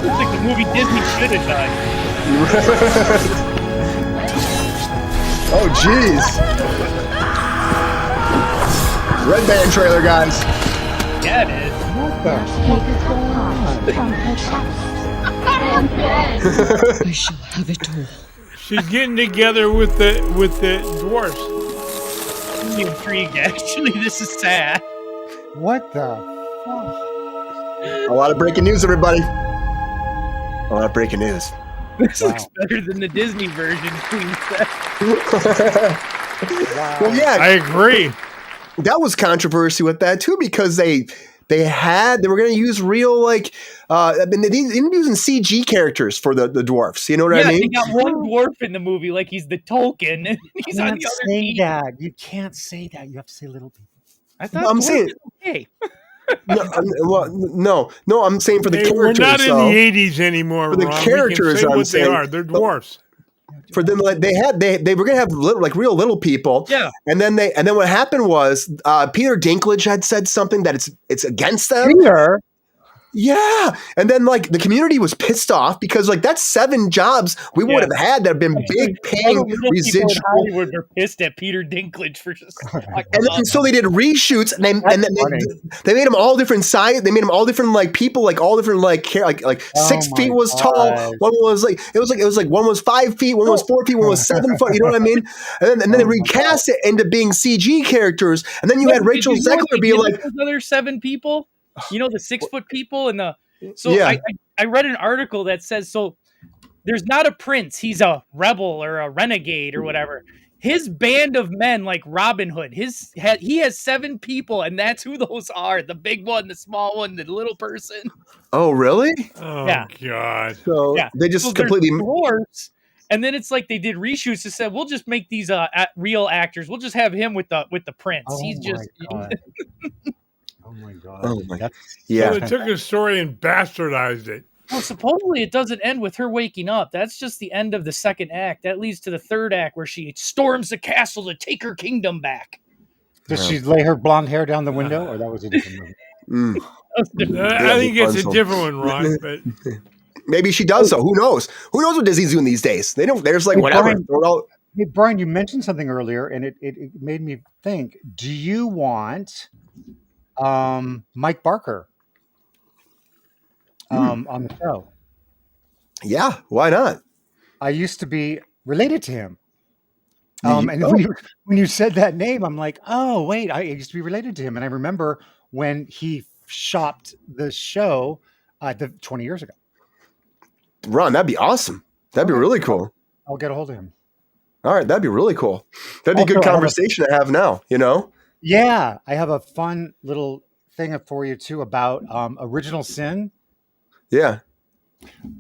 Speaker 3: Looks like the movie Disney should have done.
Speaker 2: Oh, jeez. Red Band trailer, guys.
Speaker 3: Yeah, it is.
Speaker 5: I shall have it all.
Speaker 1: She's getting together with the dwarfs.
Speaker 3: I'm intrigued, actually. This is sad.
Speaker 4: What the?
Speaker 2: A lot of breaking news, everybody. A lot of breaking news.
Speaker 3: This looks better than the Disney version, Queen said.
Speaker 2: Well, yeah,
Speaker 1: I agree.
Speaker 2: that was controversy with that too because they were going to use real they ended up using CG characters for the dwarfs. You know what I
Speaker 3: They
Speaker 2: mean?
Speaker 3: got one dwarf in the movie like he's the Tolkien, and he's
Speaker 4: You
Speaker 3: on
Speaker 4: can't
Speaker 3: the other
Speaker 4: say
Speaker 3: team.
Speaker 4: that. You can't say that. You have to say little people.
Speaker 3: I thought
Speaker 2: I'm
Speaker 3: dwarf
Speaker 2: saying-
Speaker 3: was okay.
Speaker 2: No, I'm saying for the
Speaker 1: Hey,
Speaker 2: characters.
Speaker 1: we're not in
Speaker 2: so-
Speaker 1: the 80s anymore,
Speaker 2: For the
Speaker 1: Ron. We
Speaker 2: characters,
Speaker 1: can say
Speaker 2: I'm
Speaker 1: what they
Speaker 2: saying-
Speaker 1: are. They're dwarfs.
Speaker 2: for them, like they were gonna have real little people.
Speaker 3: Yeah.
Speaker 2: And then what happened was Peter Dinklage had said something that it's against them.
Speaker 4: Peter.
Speaker 2: Yeah. And then like the community was pissed off because like that's 7 jobs we would have had that have been big
Speaker 3: All
Speaker 2: paying
Speaker 3: the little people in
Speaker 2: residual.
Speaker 3: Hollywood were pissed at Peter Dinklage for just.
Speaker 2: And then so they did reshoots, and then
Speaker 4: funny.
Speaker 2: they made them all different size. They made them all different like people, like all different like 6
Speaker 4: my
Speaker 2: feet was tall.
Speaker 4: God.
Speaker 2: One was like it was like one was 5 feet, one was 4 feet, one was 7 foot. You know what I mean? And then they recast it into being CG characters, and then you had Rachel
Speaker 3: Did you know what
Speaker 2: Zegler
Speaker 3: they
Speaker 2: be
Speaker 3: did
Speaker 2: like,
Speaker 3: with those other 7 people. You know the 6-foot people and the. So
Speaker 2: Yeah.
Speaker 3: I read an article that says so. There's not a prince. He's a rebel or a renegade or whatever. His band of men, like Robin Hood, he has 7 people, and that's who those are: the big one, the small one, the little person.
Speaker 2: "Oh, really?"
Speaker 1: Oh,
Speaker 3: Yeah.
Speaker 1: God.
Speaker 2: So
Speaker 3: Yeah,
Speaker 2: they just
Speaker 3: so there's
Speaker 2: completely.
Speaker 3: dwarves, and then it's like they did reshoots and said, "We'll just make these real actors. We'll just have him with the prince.
Speaker 4: Oh
Speaker 3: He's just."
Speaker 4: my God. Oh my god.
Speaker 2: Oh my-
Speaker 4: That's-
Speaker 2: Yeah.
Speaker 1: So they took a story and bastardized it.
Speaker 3: Well, supposedly it doesn't end with her waking up. That's just the end of the 2nd act. That leads to the 3rd act where she storms the castle to take her kingdom back.
Speaker 4: Does she lay her blonde hair down the window, or that was a different movie?
Speaker 1: I think it's a
Speaker 2: Rapunzel.
Speaker 1: different one, Ron. But
Speaker 2: Maybe she does so. Who knows? Who knows what Disney's doing these days? They don't. They're just like
Speaker 4: Hey,
Speaker 2: whatever.
Speaker 4: Brian.
Speaker 2: Throw it all-
Speaker 4: Hey, Brian, you mentioned something earlier, and it made me think. Do you want Mike Barker on the show?
Speaker 2: Yeah. Why not?
Speaker 4: I used to be related to him. And when you said that name, I'm like, oh, wait, I used to be related to him. And I remember when he shopped the show 20 years ago.
Speaker 2: Ron, that'd be awesome. That'd be really cool.
Speaker 4: I'll get a hold of him.
Speaker 2: All right, that'd be really cool. That'd be a good conversation to have now, you know?
Speaker 4: Yeah, I have a fun little thing for you too about Original Sin.
Speaker 2: Yeah.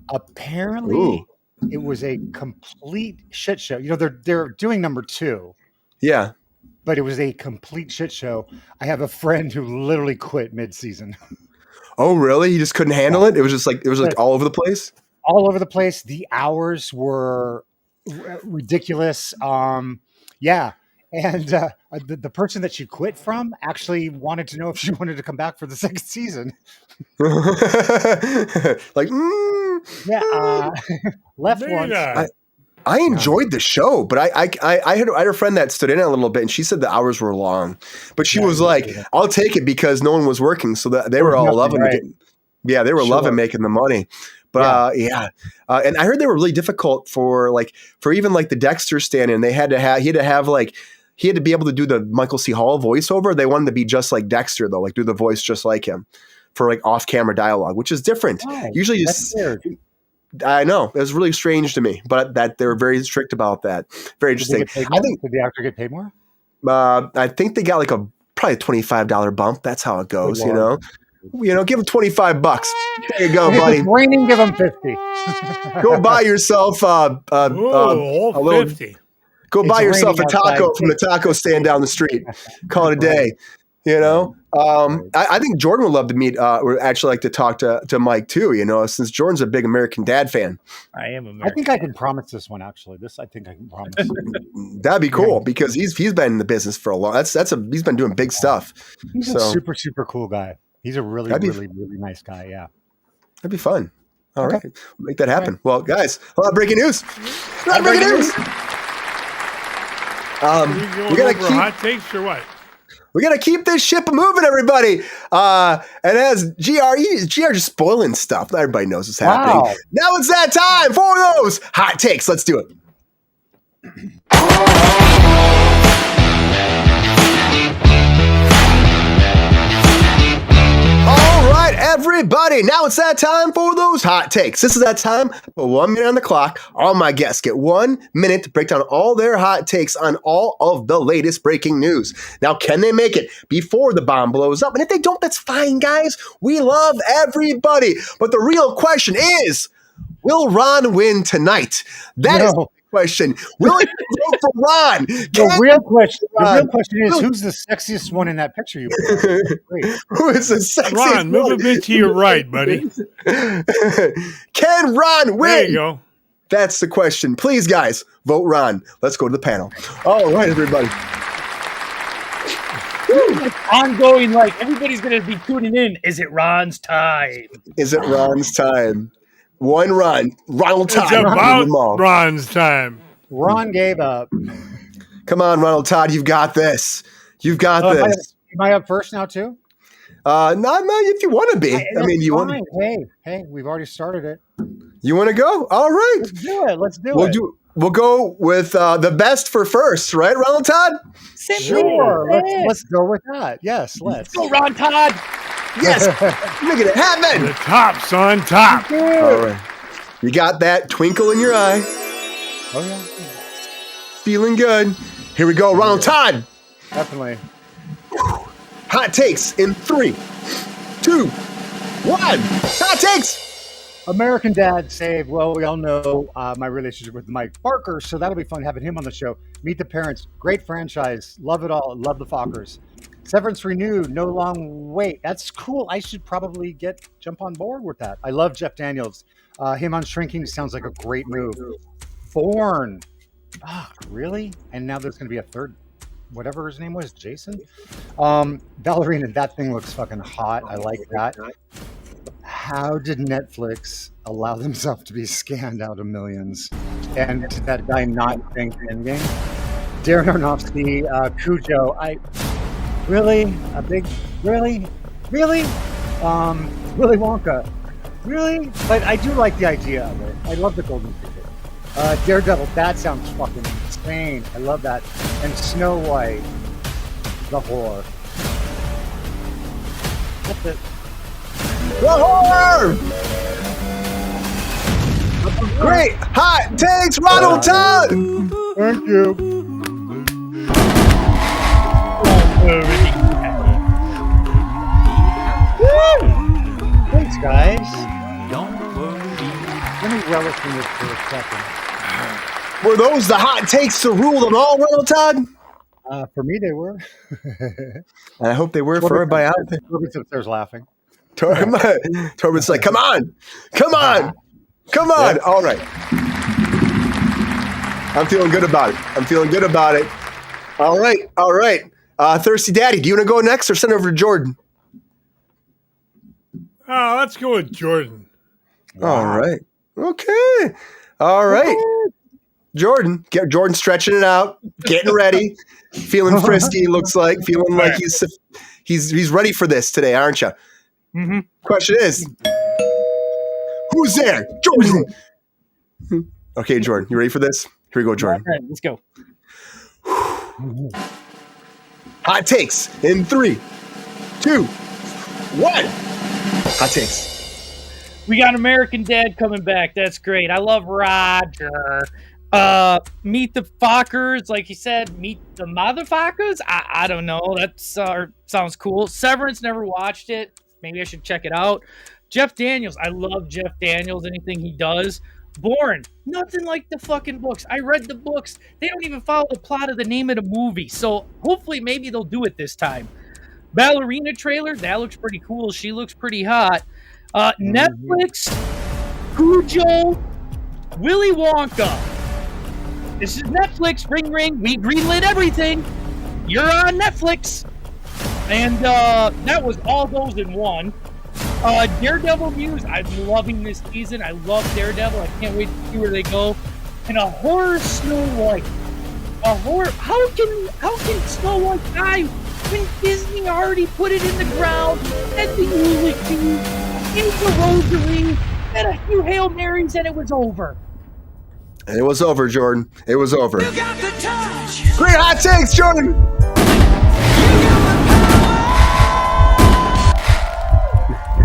Speaker 4: Apparently,
Speaker 2: Ooh.
Speaker 4: it was a complete shit show. You know, they're doing number 2.
Speaker 2: Yeah.
Speaker 4: But it was a complete shit show. I have a friend who literally quit mid-season.
Speaker 2: Oh, really? He just couldn't handle it? It was just like all over the place?
Speaker 4: All over the place. The hours were ridiculous. Yeah. And the person that she quit from actually wanted to know if she wanted to come back for the second season. Left once.
Speaker 2: I enjoyed the show, but I had a friend that stood in it a little bit, and she said the hours were long. But she was like, "I'll take it because no one was working, so that they were all loving it." Yeah, they were loving making the money. But and I heard they were really difficult for even the Dexter stand-in. He had to be able to do the Michael C. Hall voiceover. They wanted to be just like Dexter though, do the voice just like him for off-camera dialogue, which is different.
Speaker 4: Oh,
Speaker 2: usually
Speaker 4: that's weird.
Speaker 2: I know. It was really strange to me, but that they were very strict about that. Very interesting.
Speaker 4: Did the actor get paid more?
Speaker 2: I think they got probably a $25 bump. That's how it goes, you know. Give them $25. There you go, buddy.
Speaker 4: Raining, give them 50.
Speaker 2: Go buy yourself a little
Speaker 1: 50.
Speaker 2: Go buy yourself a taco from the taco stand down the street. Call it a day. I think Jordan would love to meet. Would actually like to talk to Mike too. Since Jordan's a big American Dad fan.
Speaker 3: I am American.
Speaker 4: I think I can promise this one. Actually, I think I can promise.
Speaker 2: That'd be cool because he's been in the business for a long. He's been doing big stuff.
Speaker 4: He's a super cool guy. He's a really nice guy. Yeah,
Speaker 2: that'd be fun. All right, we'll make that happen. Right. Well, guys, a lot of breaking news. Breaking news. We gotta keep
Speaker 1: hot takes or what?
Speaker 2: We got to keep this ship moving, everybody. And as GR just spoiling stuff. Everybody knows what's happening.
Speaker 4: Wow.
Speaker 2: Now it's that time for those hot takes. Let's do it. All right, everybody. Now it's that time for those hot takes. This is that time for 1 minute on the clock. All my guests get 1 minute to break down all their hot takes on all of the latest breaking news. Now, can they make it before the bomb blows up? And if they don't, that's fine, guys. We love everybody. But the real question is, will Ron win tonight? That is the question. Will it vote for Ron?
Speaker 4: The real question is, who's the sexiest one in that picture you put?
Speaker 2: Who is the sexiest
Speaker 1: Ron, move a bit to your right, buddy.
Speaker 2: Can Ron win?
Speaker 1: There you go.
Speaker 2: That's the question. Please, guys, vote Ron. Let's go to the panel. All right, everybody.
Speaker 3: Ongoing, everybody's going to be tuning in. Is it Ron's time?
Speaker 2: Is it Ron's time? One Ron. Ronald Todd.
Speaker 1: It's about Ron's time.
Speaker 4: Ron gave up.
Speaker 2: Come on, Ronald Todd. You've got this. You've got this.
Speaker 4: Am I up first now, too?
Speaker 2: No, if you want to be. You want.
Speaker 4: Hey, we've already started it.
Speaker 2: You want to go? All right.
Speaker 4: Let's do it.
Speaker 2: We'll go with the best for first, right, Ronald Todd?
Speaker 4: Sure. Let's go with that. Yes, let's
Speaker 3: go, Ron Todd.
Speaker 2: Yes, make it happen.
Speaker 1: The top's on top.
Speaker 2: All right. You got that twinkle in your eye.
Speaker 4: Oh, yeah.
Speaker 2: Feeling good. Here we go, Ronald Todd.
Speaker 4: Definitely.
Speaker 2: Hot takes in 3, 2, 1. Hot takes.
Speaker 4: American Dad saved. Well, we all know my relationship with Mike Barker, so that'll be fun having him on the show. Meet the Parents. Great franchise. Love it all. Love the Fockers. Severance renewed. No long wait. That's cool. I should probably jump on board with that. I love Jeff Daniels. Him on Shrinking sounds like a great move. Bourne. Really? And now there's going to be a third, whatever his name was, Jason? Ballerina, that thing looks fucking hot. I like that. How did Netflix allow themselves to be scanned out of millions? And did that guy not think Endgame? Darren Aronofsky, Cujo, Willy Wonka, really? But I do like the idea of it. I love the Golden Ticket. Daredevil, that sounds fucking insane. I love that. And Snow White, the whore. That's it.
Speaker 2: The whore! Great hot takes, Ronald Todd!
Speaker 4: Thank you. Thanks, guys. Let me relish in this for a second.
Speaker 2: Were those the hot takes to rule them all, Ronald Todd?
Speaker 4: For me, they were.
Speaker 2: I hope they were for everybody out there.
Speaker 4: Torben's upstairs laughing.
Speaker 2: Torben's like, come on. All right. I'm feeling good about it. All right. Thirsty Daddy, do you want to go next or send over to Jordan?
Speaker 1: Oh, let's go with Jordan.
Speaker 2: All right. Okay. All right. Jordan stretching it out, getting ready, feeling frisky, looks like, feeling like he's ready for this today, aren't you?
Speaker 3: Mm-hmm.
Speaker 2: Question is, who's there? Jordan. Okay, Jordan, you ready for this? Here we go, Jordan.
Speaker 3: All right, let's go.
Speaker 2: Hot takes in 3, 2, 1. Hot takes.
Speaker 3: We got American Dad coming back. That's great. I love Roger. Meet the Fockers, like you said. Meet the Motherfuckers. I don't know. That sounds cool. Severance, never watched it. Maybe I should check it out. Jeff Daniels. I love Jeff Daniels. Anything he does. Bourne. Nothing like the fucking books. I read the books. They don't even follow the plot of the name of the movie. So hopefully maybe they'll do it this time. Ballerina trailer. That looks pretty cool. She looks pretty hot. Netflix. Cujo. Willy Wonka. This is Netflix. Ring, ring. We greenlit everything. You're on Netflix. And that was all those in one. Daredevil news. I'm loving this season. I love Daredevil. I can't wait to see where they go. And a horror Snow White. A horror. How can Snow White die when Disney already put it in the ground? And the eulogy, and the rosary, and a few Hail Marys, and it was over.
Speaker 2: And it was over, Jordan. It was over. You got the touch. Great hot takes, Jordan.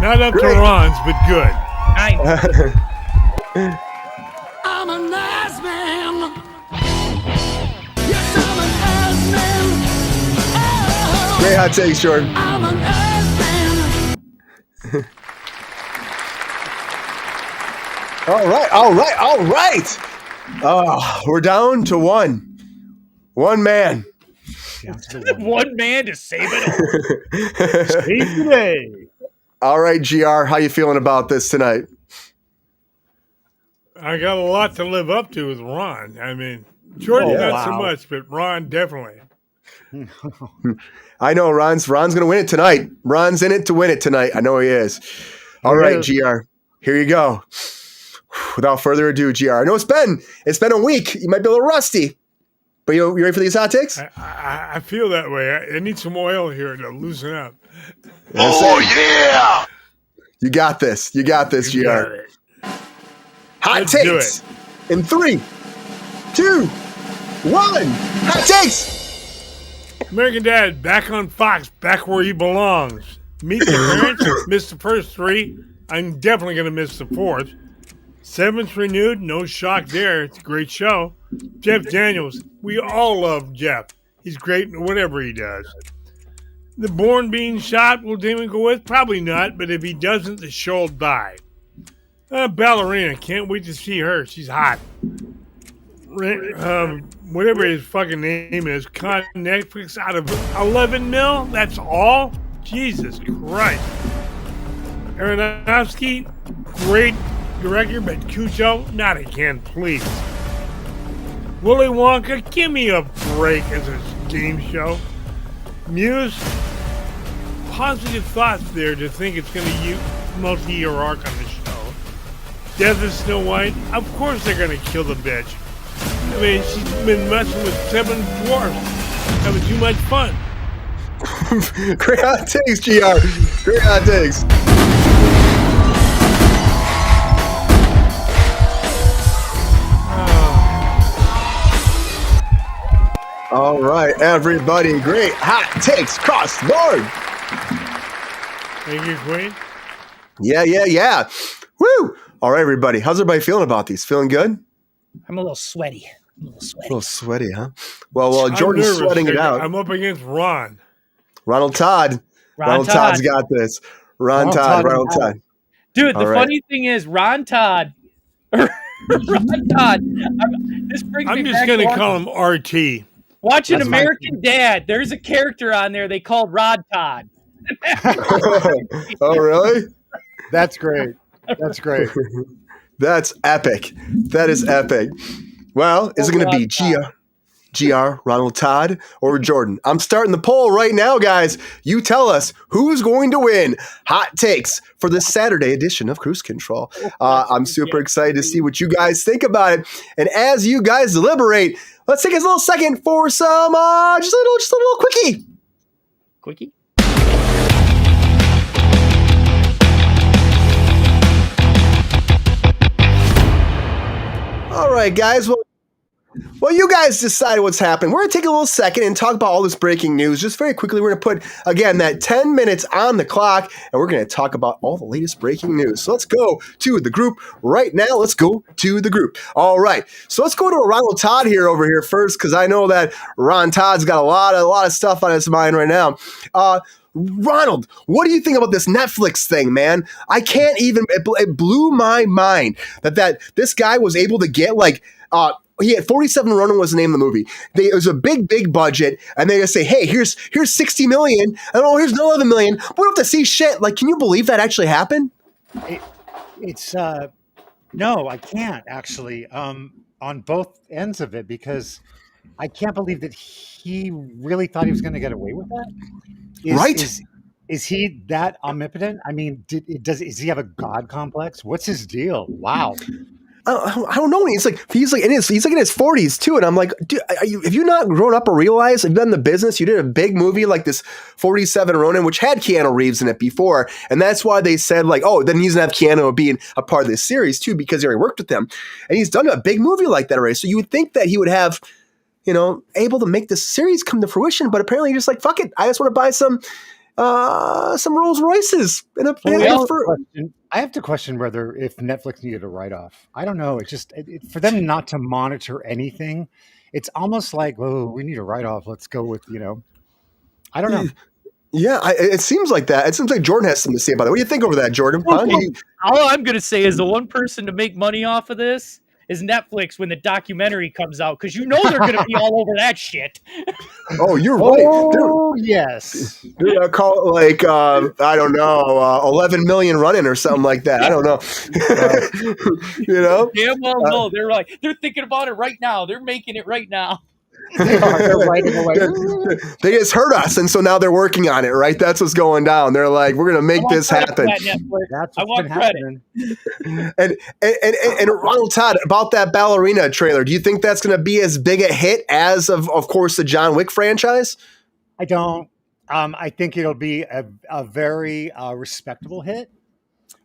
Speaker 1: Not up to Ron's, but good.
Speaker 3: I know.
Speaker 9: I'm a nice man. Yes, I'm an nice man. Oh,
Speaker 2: Great hot takes, Jordan.
Speaker 9: I'm a nice man.
Speaker 2: All right. Oh, we're down to one man.
Speaker 3: One man to save it all.
Speaker 4: Save the day.
Speaker 2: All right, GR, how you feeling about this tonight?
Speaker 1: I got a lot to live up to with Ron. I mean, Jordan not so much, but Ron definitely.
Speaker 2: I know Ron's going to win it tonight. Ron's in it to win it tonight. I know he is. All right, GR, here you go. Without further ado, GR. I know it's been a week. You might be a little rusty, but you ready for these hot takes?
Speaker 1: I feel that way. I need some oil here to loosen up.
Speaker 2: Oh, yeah! You got this, GR. Hot takes in 3, 2, 1. Hot takes!
Speaker 1: American Dad back on Fox, back where he belongs. Meet the Parents, missed the first 3. I'm definitely going to miss the 4th. 7th renewed, no shock there. It's a great show. Jeff Daniels, we all love Jeff. He's great in whatever he does. The Bourne being shot, will Damon go with? Probably not, but if he doesn't, the show will die. Ballerina, can't wait to see her. She's hot. Whatever his fucking name is, con Netflix out of 11 mil? That's all? Jesus Christ. Aronofsky, great director, but Cujo, not again, please. Willy Wonka, give me a break as a game show. Muse, positive thoughts there to think it's going to use multi-year arc on the show. Death of Snow White, of course they're going to kill the bitch. I mean, she's been messing with 7 dwarfs. Having too much fun.
Speaker 2: Great hot takes, GR. Great hot takes. All right, everybody. Great hot takes across the board.
Speaker 1: Thank you, Queen.
Speaker 2: Yeah. Woo! All right, everybody. How's everybody feeling about these? Feeling good?
Speaker 3: I'm a little sweaty. A little
Speaker 2: A
Speaker 3: sweaty.
Speaker 2: little sweaty, huh? Well, Jordan's
Speaker 1: I'm nervous,
Speaker 2: sweating it
Speaker 1: Jake.
Speaker 2: out.
Speaker 1: I'm up against Ron.
Speaker 2: Ronald Todd. Ronald Todd's got this. Ronald Todd.
Speaker 3: Dude,
Speaker 2: All
Speaker 3: the
Speaker 2: right.
Speaker 3: funny thing is, Ron Todd. Ron Todd. This brings me
Speaker 1: I'm just
Speaker 3: back
Speaker 1: going to
Speaker 3: to
Speaker 1: call him RT.
Speaker 3: watching
Speaker 4: That's my
Speaker 3: American Dad. There's a character on there they called Rod Todd.
Speaker 2: Oh, really?
Speaker 4: That's great. That's great.
Speaker 2: That's epic. That is epic. Well, is it going to be GR, Ronald Todd, or Jordan? I'm starting the poll right now, guys. You tell us who's going to win. Hot takes for this Saturday edition of Kruse Control. I'm super excited to see what you guys think about it. And as you guys deliberate, let's take a little second for some just a little quickie.
Speaker 3: Quickie?
Speaker 2: All right, guys. Well, you guys decide what's happening. We're going to take a little second and talk about all this breaking news. Just very quickly, we're going to put, again, that 10 minutes on the clock, and we're going to talk about all the latest breaking news. So let's go to the group right now. Let's go to the group. All right. So let's go to Ronald Todd over here first, because I know that Ron Todd's got a lot of stuff on his mind right now. Ronald, what do you think about this Netflix thing, man? I can't even, it blew my mind that this guy was able to get he had 47 Ronin was the name of the movie. It was a big budget, and they just say, hey, here's 60 million, and here's 11 million. We don't have to see shit. Like, can you believe that actually happened?
Speaker 4: No, I can't actually, on both ends of it, because I can't believe that he really thought he was going to get away with that. Is he that omnipotent? I mean, does he have a god complex? What's his deal? Wow.
Speaker 2: I don't know. He's like in his 40s too, and I'm like, dude, have you not grown up or realized? Have you done the business? You did a big movie like this 47 Ronin, which had Keanu Reeves in it before, and that's why they said like, oh, then he's gonna have Keanu being a part of this series too, because he already worked with them, and he's done a big movie like that already. So you would think that he would have, able to make this series come to fruition, but apparently he's just like, fuck it, I just want to buy some Rolls Royces
Speaker 4: I have to question whether if Netflix needed a write-off. I don't know. It's just for them not to monitor anything. It's almost like, oh, we need a write-off. Let's go with, I don't know.
Speaker 2: Yeah, it seems like that. It seems like Jordan has something to say about it. What do you think over that, Jordan?
Speaker 3: All I'm going to say is the one person to make money off of this is Netflix when the documentary comes out, because they're going to be all over that shit.
Speaker 2: Oh, you're right.
Speaker 4: Oh, yes.
Speaker 2: They're gonna call it like, I don't know, 11 million running or something like that. I don't know.
Speaker 3: Damn well no. They're thinking about it right now. They're making it right now.
Speaker 4: They're writing away.
Speaker 2: They just heard us, and so now they're working on it, right? That's what's going down. They're like, we're going to make this happen.
Speaker 4: That's
Speaker 3: I want credit.
Speaker 2: And Ronald Todd, about that ballerina trailer, do you think that's going to be as big a hit as, of course, the John Wick franchise?
Speaker 4: I don't. I think it'll be a very respectable hit,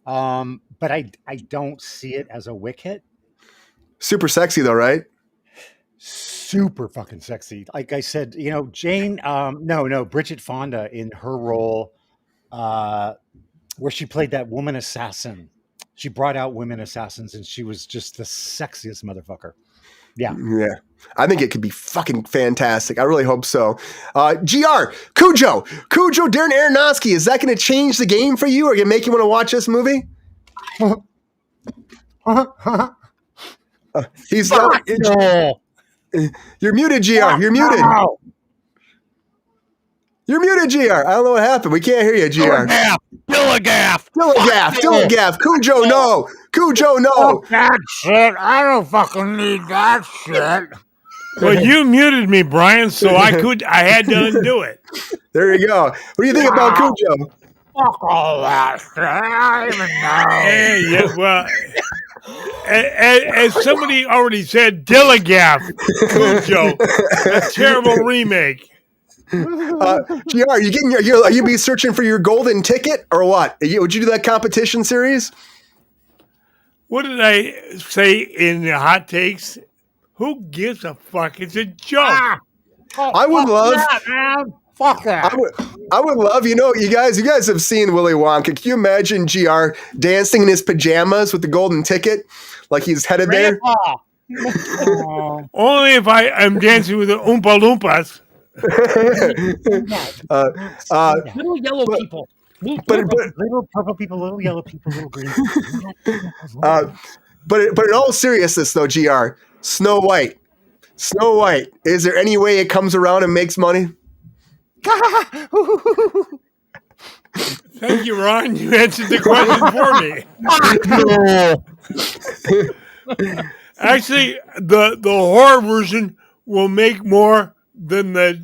Speaker 4: but I don't see it as a Wick hit.
Speaker 2: Super sexy, though, right?
Speaker 4: Super fucking sexy. Like I said, Jane, Bridget Fonda in her role, where she played that woman assassin. She brought out women assassins, and she was just the sexiest motherfucker. Yeah.
Speaker 2: Yeah. I think it could be fucking fantastic. I really hope so. Cujo, Darren Aronofsky, is that going to change the game for you, or going to make you want to watch this movie? He's not. You're muted, GR. You're muted. You're muted, GR. I don't know what happened. We can't hear you, GR. Dillagaff. Cujo, no.
Speaker 10: Fuck that shit. I don't fucking need that shit.
Speaker 1: Well, you muted me, Brian, so I had to undo it.
Speaker 2: There you go. What do you think about Cujo?
Speaker 10: Fuck all that shit. I don't even know.
Speaker 1: Yeah, well, as somebody already said, Dillagaff, Cujo, a terrible remake.
Speaker 2: GR, are you be searching for your golden ticket or what? Would you do that competition series?
Speaker 1: What did I say in the hot takes? Who gives a fuck? It's a joke.
Speaker 2: I would love.
Speaker 10: Man. Fuck that.
Speaker 2: I would love, you guys have seen Willy Wonka. Can you imagine GR dancing in his pajamas with the golden ticket? Like he's headed
Speaker 3: Grandpa,
Speaker 1: Only if I'm dancing with the Oompa Loompas.
Speaker 3: Little yellow people.
Speaker 2: But
Speaker 4: little purple people, little yellow people, little green people.
Speaker 2: but in all seriousness, though, GR, Snow White. Is there any way it comes around and makes money?
Speaker 1: Thank you, Ron. You answered the question for me. Actually, the horror version will make more than the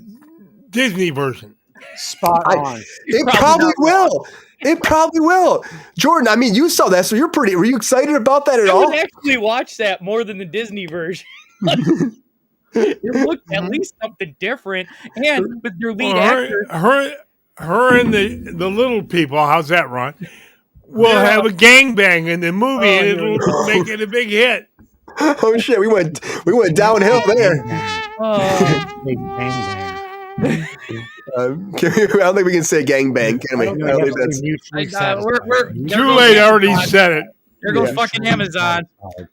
Speaker 1: Disney version.
Speaker 4: Spot on.
Speaker 2: It probably will. It probably will. Jordan, I mean, you saw that, so were you excited about that at all?
Speaker 3: I would actually watch that more than the Disney version. It looked at least something different, and with your lead actor,
Speaker 1: her and the little people. How's that, Ron? We'll have a gangbang in the movie, and it'll make it a big hit.
Speaker 2: Oh shit, we went downhill there.
Speaker 4: Big bang.
Speaker 2: I don't think we can say gangbang, can we?
Speaker 3: we're
Speaker 1: too late. I already said it.
Speaker 3: There goes fucking Amazon.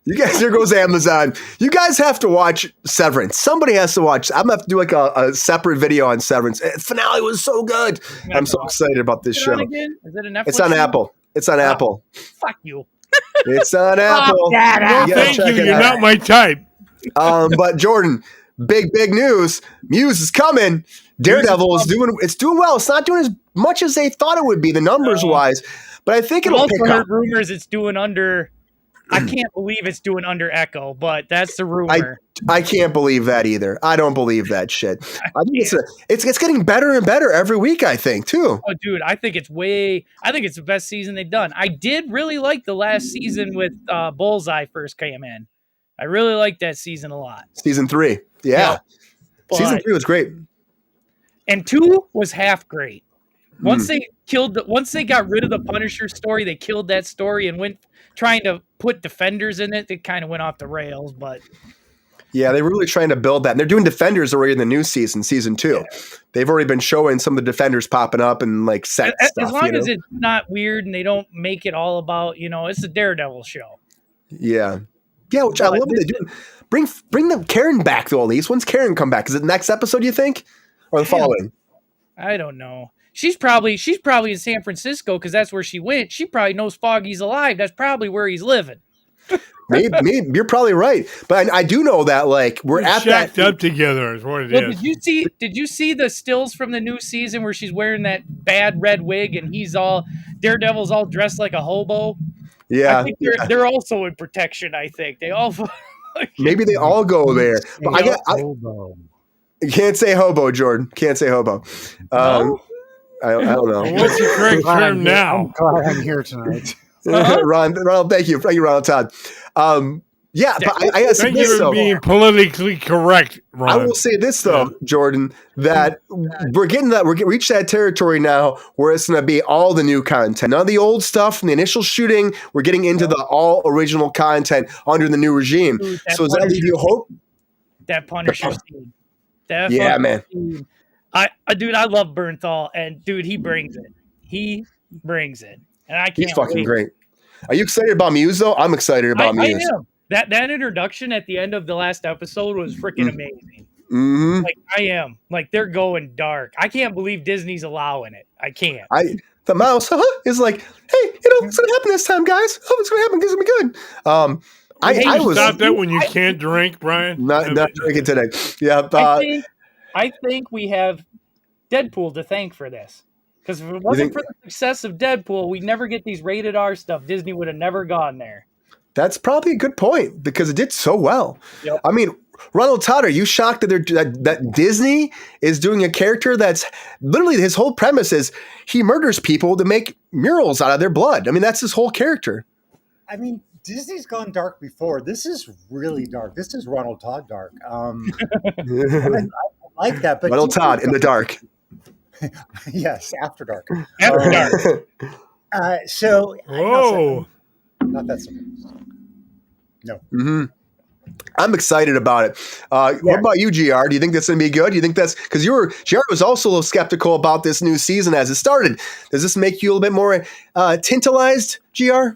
Speaker 2: There goes Amazon. You guys have to watch Severance. Somebody has to watch. I'm gonna have to do like a separate video on Severance. The finale was so good. I'm so excited about this show.
Speaker 3: Is it a Netflix?
Speaker 2: It's on Apple. It's on Apple.
Speaker 3: Fuck you.
Speaker 2: It's on Apple.
Speaker 1: Thank you. You're not my type.
Speaker 2: But Jordan, big news. Muse is coming. Daredevil is doing well. It's not doing as much as they thought it would be, the numbers wise. But I think it'll pick up.
Speaker 3: Rumors it's doing under. I can't believe it's doing under Echo, but that's the rumor.
Speaker 2: I can't believe that either. I don't believe that shit. I think it's getting better and better every week, I think, too.
Speaker 3: Oh, dude, I think it's the best season they've done. I did really like the last season with Bullseye first came in. I really liked that season a lot.
Speaker 2: Season 3. Yeah. Season 3 was great.
Speaker 3: And 2 was half great. Once they got rid of the Punisher story, they killed that story and went trying to put Defenders in it. It kind of went off the rails, but
Speaker 2: yeah, they were really trying to build that. And they're doing Defenders already in the new season 2. Yeah. They've already been showing some of the Defenders popping up and like set stuff.
Speaker 3: As long as it's not weird and they don't make it all about, it's a Daredevil show.
Speaker 2: Yeah. Yeah, which I love what they do. Bring the Karen back though, at least. When's Karen come back? Is it the next episode, you think? Or the following?
Speaker 3: I don't know. She's probably in San Francisco because that's where she went. She probably knows Foggy's alive. That's probably where he's living.
Speaker 2: maybe you're probably right, but I do know that like we're at
Speaker 1: shacked up together is what it is.
Speaker 3: Did you see the stills from the new season where she's wearing that bad red wig and Daredevil's all dressed like a hobo?
Speaker 2: Yeah,
Speaker 3: I think they're also in protection. I think they all
Speaker 2: maybe they all go there. But hobo. You can't say hobo, Jordan. Can't say hobo.
Speaker 3: No?
Speaker 2: I don't know.
Speaker 1: What's the correct term now?
Speaker 4: I'm glad I'm here tonight.
Speaker 2: Ronald, thank you, Ronald Todd. Yeah, but I gotta say
Speaker 1: thank
Speaker 2: this
Speaker 1: you for being politically correct, Ron.
Speaker 2: I will say this though, Jordan, that we're reached that territory now where it's going to be all the new content, none of the old stuff from the initial shooting. We're getting into the all original content under the new regime.
Speaker 3: Dude,
Speaker 2: so does that leave you hope?
Speaker 3: That Punisher scene.
Speaker 2: Yeah, man.
Speaker 3: Scene. I love Bernthal, and dude, he brings it. And I can't.
Speaker 2: He's fucking
Speaker 3: wait.
Speaker 2: great. Are you excited about Muse though? I'm excited about Muse.
Speaker 3: I am. That introduction at the end of the last episode was freaking amazing.
Speaker 2: Mm-hmm.
Speaker 3: Like I am. Like they're going dark. I can't believe Disney's allowing it. I can't.
Speaker 2: The mouse is like, hey, it's gonna happen this time, guys. Oh, it's gonna happen. It's gonna be good. I was
Speaker 1: stop that when you can't drink, Brian.
Speaker 2: Not drinking today. Yeah.
Speaker 3: I think we have Deadpool to thank for this. Because if it wasn't for the success of Deadpool, we'd never get these rated R stuff. Disney would have never gone there.
Speaker 2: That's probably a good point because it did so well.
Speaker 3: Yep.
Speaker 2: I mean, Ronald Todd, are you shocked that Disney is doing a character that's literally his whole premise is he murders people to make murals out of their blood? I mean, that's his whole character.
Speaker 4: I mean, Disney's gone dark before. This is really dark. This is Ronald Todd dark. I like that. But
Speaker 2: Ronald Todd in the dark.
Speaker 4: Yes, after dark.
Speaker 3: After dark.
Speaker 4: So,
Speaker 1: whoa.
Speaker 4: Not that simple. No.
Speaker 2: Mm-hmm. I'm excited about it. What about you, GR? Do you think that's going to be good? Do you think that's because GR was also a little skeptical about this new season as it started? Does this make you a little bit more tantalized, GR?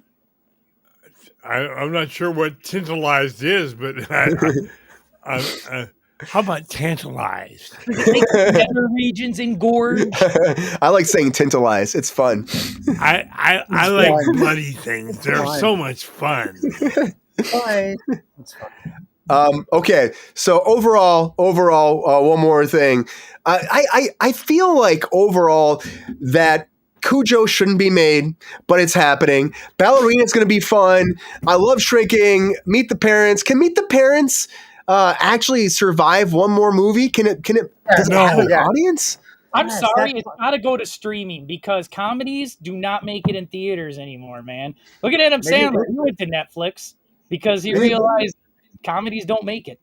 Speaker 1: I'm not sure what tantalized is, but how about tantalized?
Speaker 3: Nether regions engorge.
Speaker 2: I like saying tantalize. It's fun.
Speaker 1: I like bloody things. They're so much fun.
Speaker 4: Fine. It's fine.
Speaker 2: Okay, so overall, one more thing. I feel like overall that Cujo shouldn't be made, but it's happening. Ballerina's going to be fun. I love Shrinking. Meet the Parents. Can Meet the Parents actually survive one more movie? Does it have an audience?
Speaker 3: I'm sorry, it's got to go to streaming because comedies do not make it in theaters anymore, man. Look at Adam Sandler. He went to Netflix because he realized comedies don't make it.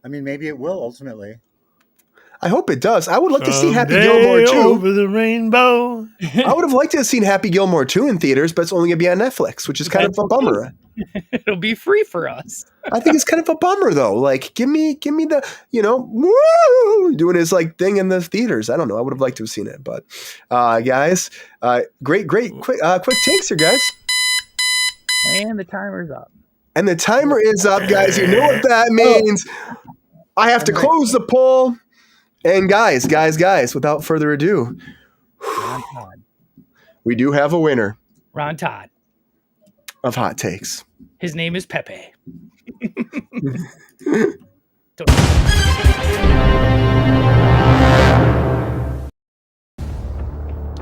Speaker 4: I mean, maybe it will ultimately.
Speaker 2: I hope it does. I would like to see Happy Gilmore 2.
Speaker 1: Over the rainbow.
Speaker 2: I would have liked to have seen Happy Gilmore 2 in theaters, but it's only going to be on Netflix, which is kind of a bummer.
Speaker 3: It'll be free for us.
Speaker 2: I think it's kind of a bummer, though. Like, give me the, woo, doing his like thing in the theaters. I don't know. I would have liked to have seen it, but guys, great, quick takes here, guys.
Speaker 3: And the timer's up.
Speaker 2: And the timer is up, guys. You know what that means. I have to close the poll. And guys, without further ado, we do have a winner.
Speaker 3: Ron Todd.
Speaker 2: Of Hot Takes.
Speaker 3: His name is Pepe.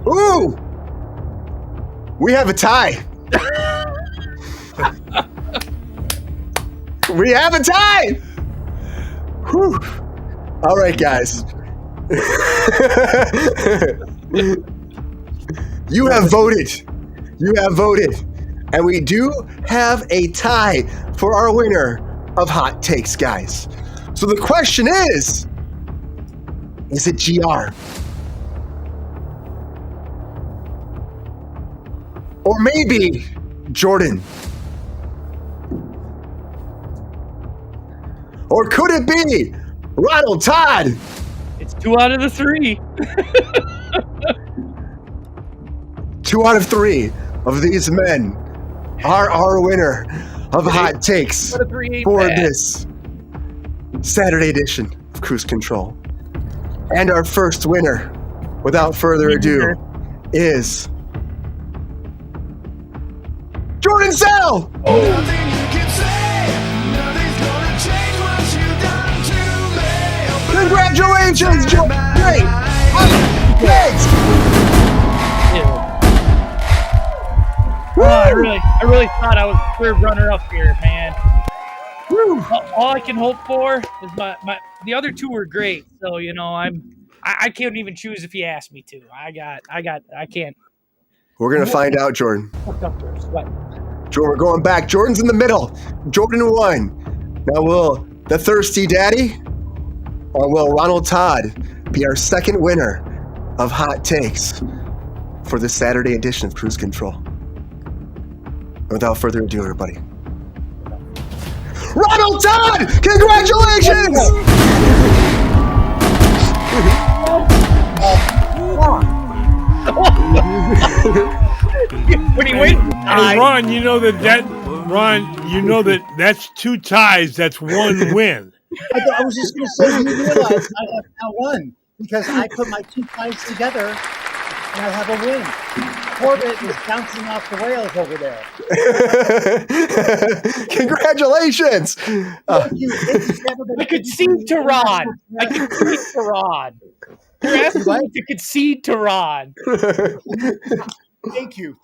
Speaker 2: Ooh! We have a tie. We have a tie! Whew. All right, guys. You have voted. And we do have a tie for our winner of Hot Takes, guys. So the question is it GR? Or maybe Jordan? Or could it be Ronald Todd?
Speaker 3: It's 2 out of the 3.
Speaker 2: 2 out of 3 of these men are our winner of Hot Takes for this Saturday edition of Kruse Control. And our first winner, without further ado, is Jordan Sell! Congratulations, Jordan! Great!
Speaker 3: I really thought I was third runner up here, man. All I can hope for is the other 2 were great. So I can't even choose if you ask me to. I can't.
Speaker 2: We're gonna find out, Jordan.
Speaker 3: What?
Speaker 2: Jordan, we're going back. Jordan's in the middle. Jordan won. Now will the Thirsty Daddy or will Ronald Todd be our second winner of Hot Takes for the Saturday edition of Kruse Control? Without further ado, everybody. Ronald Todd! Congratulations!
Speaker 3: When he wins,
Speaker 1: hey, Ron, you know that's 2 ties. That's 1 win.
Speaker 4: I was just going to say, you realize I have now won because I put my 2 ties together and I have a win. Corbett is bouncing off the rails over there.
Speaker 2: Congratulations!
Speaker 3: I concede to Ron. You're asking me to concede to Ron.
Speaker 4: Thank you.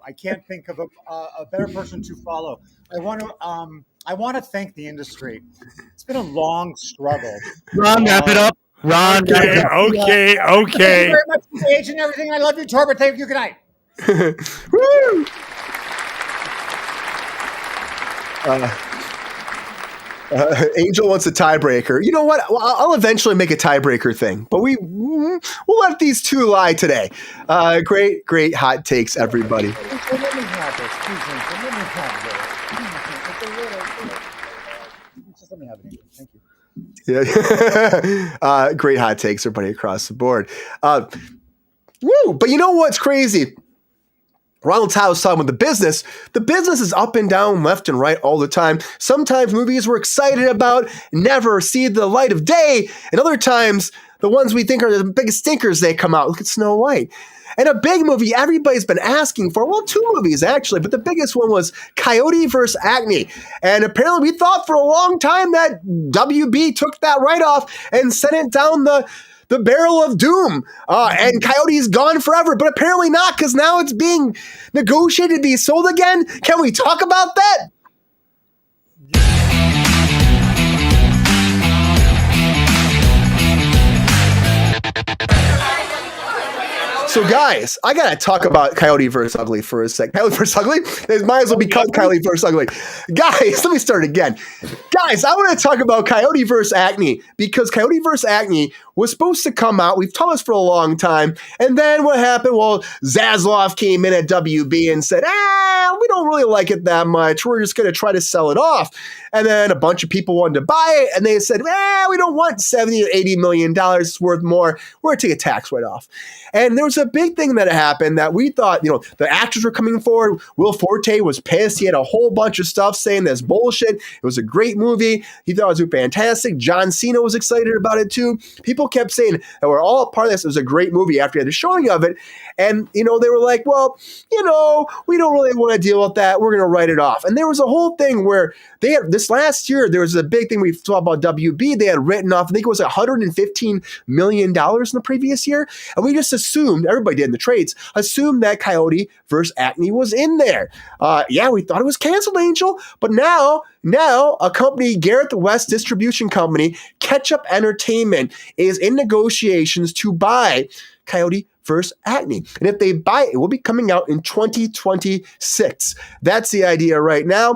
Speaker 4: I can't think of a better person to follow. I want to thank the industry. It's been a long struggle.
Speaker 3: Ron, wrap it up. Ron,
Speaker 1: okay.
Speaker 4: Thank you very much for the age and everything. I love you, Torbert. Thank you. Good night.
Speaker 2: Woo! Angel wants a tiebreaker. You know what? I'll eventually make a tiebreaker thing, but we'll let these 2 lie today. Great hot takes, everybody.
Speaker 4: Let me have this. Please, Angel. Let me have this. Just let me have it. Thank you.
Speaker 2: Yeah. Great hot takes, everybody across the board. But you know what's crazy? Ronald Todd was talking about the business. The business is up and down, left and right all the time. Sometimes movies we're excited about never see the light of day, and other times the ones we think are the biggest stinkers, they come out. Look at Snow White. And a big movie everybody's been asking for, well, 2 movies actually, but the biggest one was Coyote vs. Acme. And apparently we thought for a long time that WB took that right off and sent it down the barrel of doom, and Coyote's gone forever, but apparently not, because now it's being negotiated to be sold again. Can we talk about that? So, guys, I gotta talk about Coyote vs. Ugly for a sec. Coyote vs. Ugly? It might as well be called Coyote vs. Ugly. Guys, let me start again. Guys, I want to talk about Coyote vs. Acme, because Coyote vs. Acme was supposed to come out. We've told us for a long time. And then what happened? Well, Zaslav came in at WB and said, we don't really like it that much. We're just going to try to sell it off. And then a bunch of people wanted to buy it, and they said, we don't want $70 or $80 million. It's worth more. We're going to take a tax write-off. And there was a big thing that happened that we thought, the actors were coming forward. Will Forte was pissed. He had a whole bunch of stuff saying that's bullshit. It was a great movie. He thought it was fantastic. John Cena was excited about it too. People kept saying that we're all a part of this. It was a great movie after the showing of it. And, they were like, well, we don't really want to deal with that. We're going to write it off. And there was a whole thing where they had this last year, there was a big thing we talked about WB. They had written off, I think it was $115 million in the previous year. And we just assumed, everybody did in the trades, assumed that Coyote versus Acme was in there. We thought it was canceled, Angel. But now a company, Gareth West Distribution Company, Ketchup Entertainment, is in negotiations to buy Coyote versus Acme. And if they buy it, will be coming out in 2026. That's the idea right now.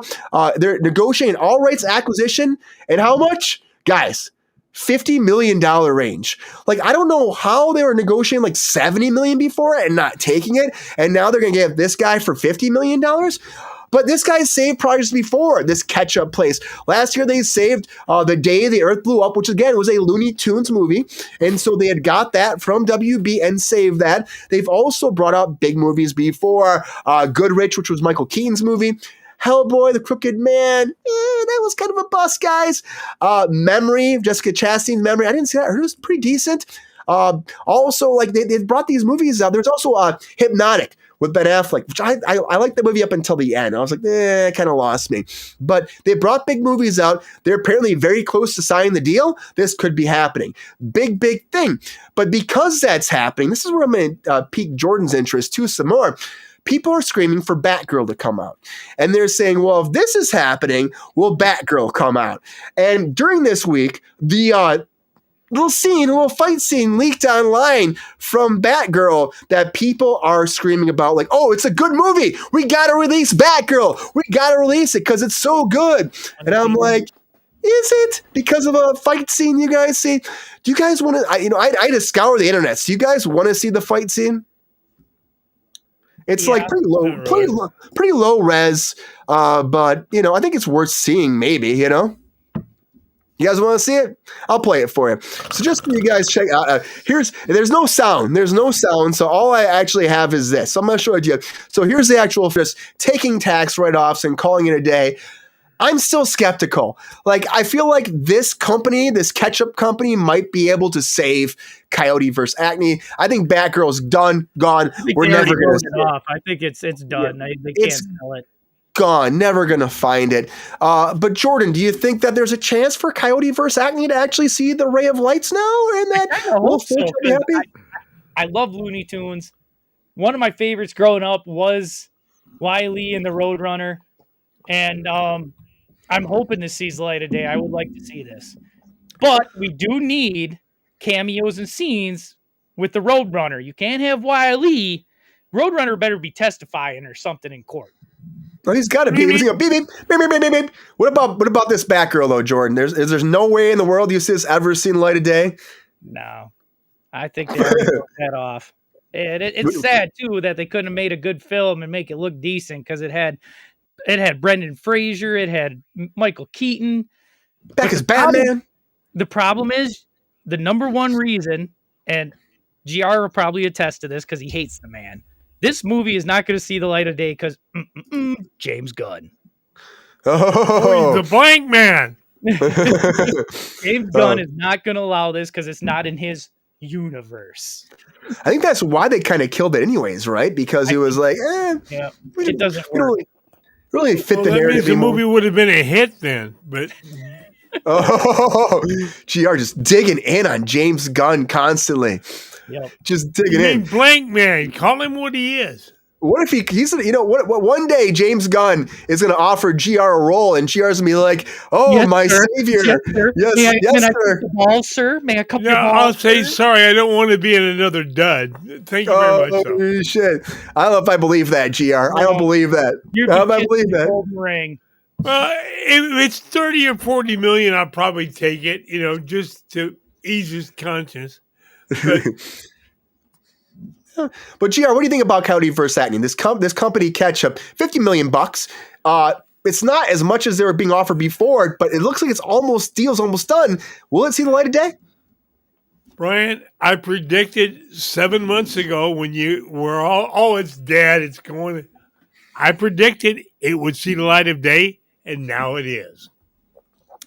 Speaker 2: They're negotiating all rights acquisition. And how much? Guys, $50 million range. Like, I don't know how they were negotiating like $70 million before and not taking it. And now they're going to give this guy for $50 million. But this guy saved projects before, this Ketchup place. Last year, they saved The Day the Earth Blew Up, which, again, was a Looney Tunes movie. And so they had got that from WB and saved that. They've also brought out big movies before. Goodrich, which was Michael Keaton's movie. Hellboy, The Crooked Man. That was kind of a bust, guys. Memory, Jessica Chastain's Memory. I didn't see that. I heard it was pretty decent. Also, like, they brought these movies out. There's also Hypnotic with Ben Affleck, which I liked the movie up until the end. I was like, it kind of lost me. But they brought big movies out. They're apparently very close to signing the deal. This could be happening. Big thing. But because that's happening, this is where I'm going to pique Jordan's interest too some more. People are screaming for Batgirl to come out. And they're saying, well, if this is happening, will Batgirl come out? And during this week, the little fight scene leaked online from Batgirl that people are screaming about, like, oh, it's a good movie. We got to release Batgirl. We got to release it because it's so good. And I'm like, is it because of a fight scene you guys see? Do you guys want to, I just scour the internet. Do you guys want to see the fight scene? It's like pretty low res, but I think it's worth seeing. Maybe you guys want to see it? I'll play it for you. So just for you guys check out. There's no sound. So all I actually have is this. So I'm going to show it to you. So here's the actual just taking tax write-offs and calling it a day. I'm still skeptical. Like, I feel like this company, this ketchup company, might be able to save Coyote versus Acme. I think Batgirl's done, gone. We're never going to see it.
Speaker 3: I think it's done. Yeah, they can't sell it.
Speaker 2: Gone. Never going to find it. But Jordan, do you think that there's a chance for Coyote versus Acme to actually see the ray of lights now? And that
Speaker 3: hope so, be happy? I love Looney Tunes. One of my favorites growing up was Wile and the Roadrunner. And I'm hoping this sees the light of day. I would like to see this. But we do need cameos and scenes with the Roadrunner. You can't have Wile E. Roadrunner better be testifying or something in court.
Speaker 2: Well, he's got to be. Beep, beep, beep, beep, beep, beep. What about this Batgirl though, Jordan? There's no way in the world you see this ever seen light of day.
Speaker 3: No, I think they already took that off. And it's sad too that they couldn't have made a good film and make it look decent because it had Brendan Fraser, it had Michael Keaton.
Speaker 2: Back as Batman.
Speaker 3: The problem is the number one reason, and GR will probably attest to this because he hates the man. This movie is not going to see the light of day because James Gunn.
Speaker 1: Oh, he's the blank man.
Speaker 3: James Gunn is not going to allow this because it's not in his universe.
Speaker 2: I think that's why they kind of killed it anyways, right? Because it was like,
Speaker 3: it doesn't work.
Speaker 2: Really fit the
Speaker 1: that
Speaker 2: narrative.
Speaker 1: Means the movie would have been a hit then, but
Speaker 2: GR just digging in on James Gunn constantly.
Speaker 3: Yep.
Speaker 2: Just digging in.
Speaker 1: Blank man, call him what he is.
Speaker 2: What if he's what one day James Gunn is going to offer GR a role and GR's going to be like, oh,
Speaker 3: yes,
Speaker 2: my
Speaker 3: sir.
Speaker 2: savior.
Speaker 3: Yes, sir.
Speaker 2: Yes,
Speaker 3: may I
Speaker 2: sir.
Speaker 3: the ball, sir? May I cup your ball?
Speaker 1: I'll say
Speaker 3: sir?
Speaker 1: sorry. I don't want to be in another dud. Thank you very much.
Speaker 2: Oh, shit. I don't know if I believe that, GR. I don't believe that. I don't believe that.
Speaker 3: Golden ring.
Speaker 1: If it's 30 or 40 million, I'll probably take it, just to ease his conscience.
Speaker 2: But GR, what do you think about Coyote versus Acme? This company Ketchup, $50 million. It's not as much as they were being offered before, but it looks like deal's almost done. Will it see the light of day?
Speaker 1: Brian, I predicted 7 months ago when you were all, it's dead, it's going. I predicted it would see the light of day, and now it is.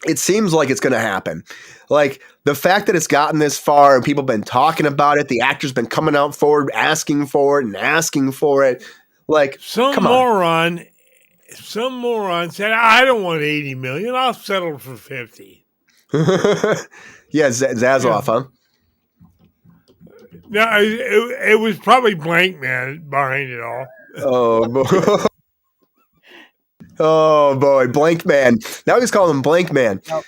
Speaker 2: It seems like it's going to happen. Like the fact that it's gotten this far and people have been talking about it, the actors been coming out forward, asking for it. Like
Speaker 1: some moron said, I don't want 80 million. I'll settle for 50.
Speaker 2: Yeah, Zazoff, huh?
Speaker 1: No, it was probably Blank Man behind it all.
Speaker 2: Oh, boy. Oh, boy. Blank Man. Now he's calling him Blank Man.
Speaker 3: No,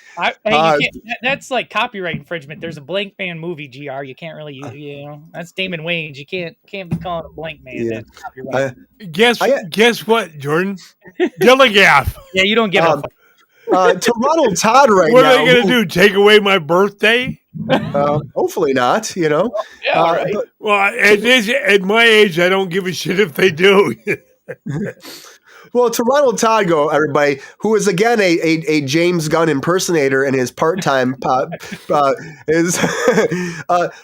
Speaker 3: that's like copyright infringement. There's a Blank Man movie, GR. You can't really use, that's Damon Wayans. You can't be calling it Blank Man.
Speaker 2: Yeah.
Speaker 3: That's copyright.
Speaker 1: Guess what, Jordan? Dilligaff.
Speaker 3: Yeah, you don't give a fuck.
Speaker 2: To Ronald Todd right now.
Speaker 1: What are they going to do? Take away my birthday?
Speaker 2: Hopefully not,
Speaker 3: Yeah, right.
Speaker 1: Well, at my age, I don't give a shit if they do.
Speaker 2: Well, to Ronald Todd, everybody, who is again a James Gunn impersonator in his part-time is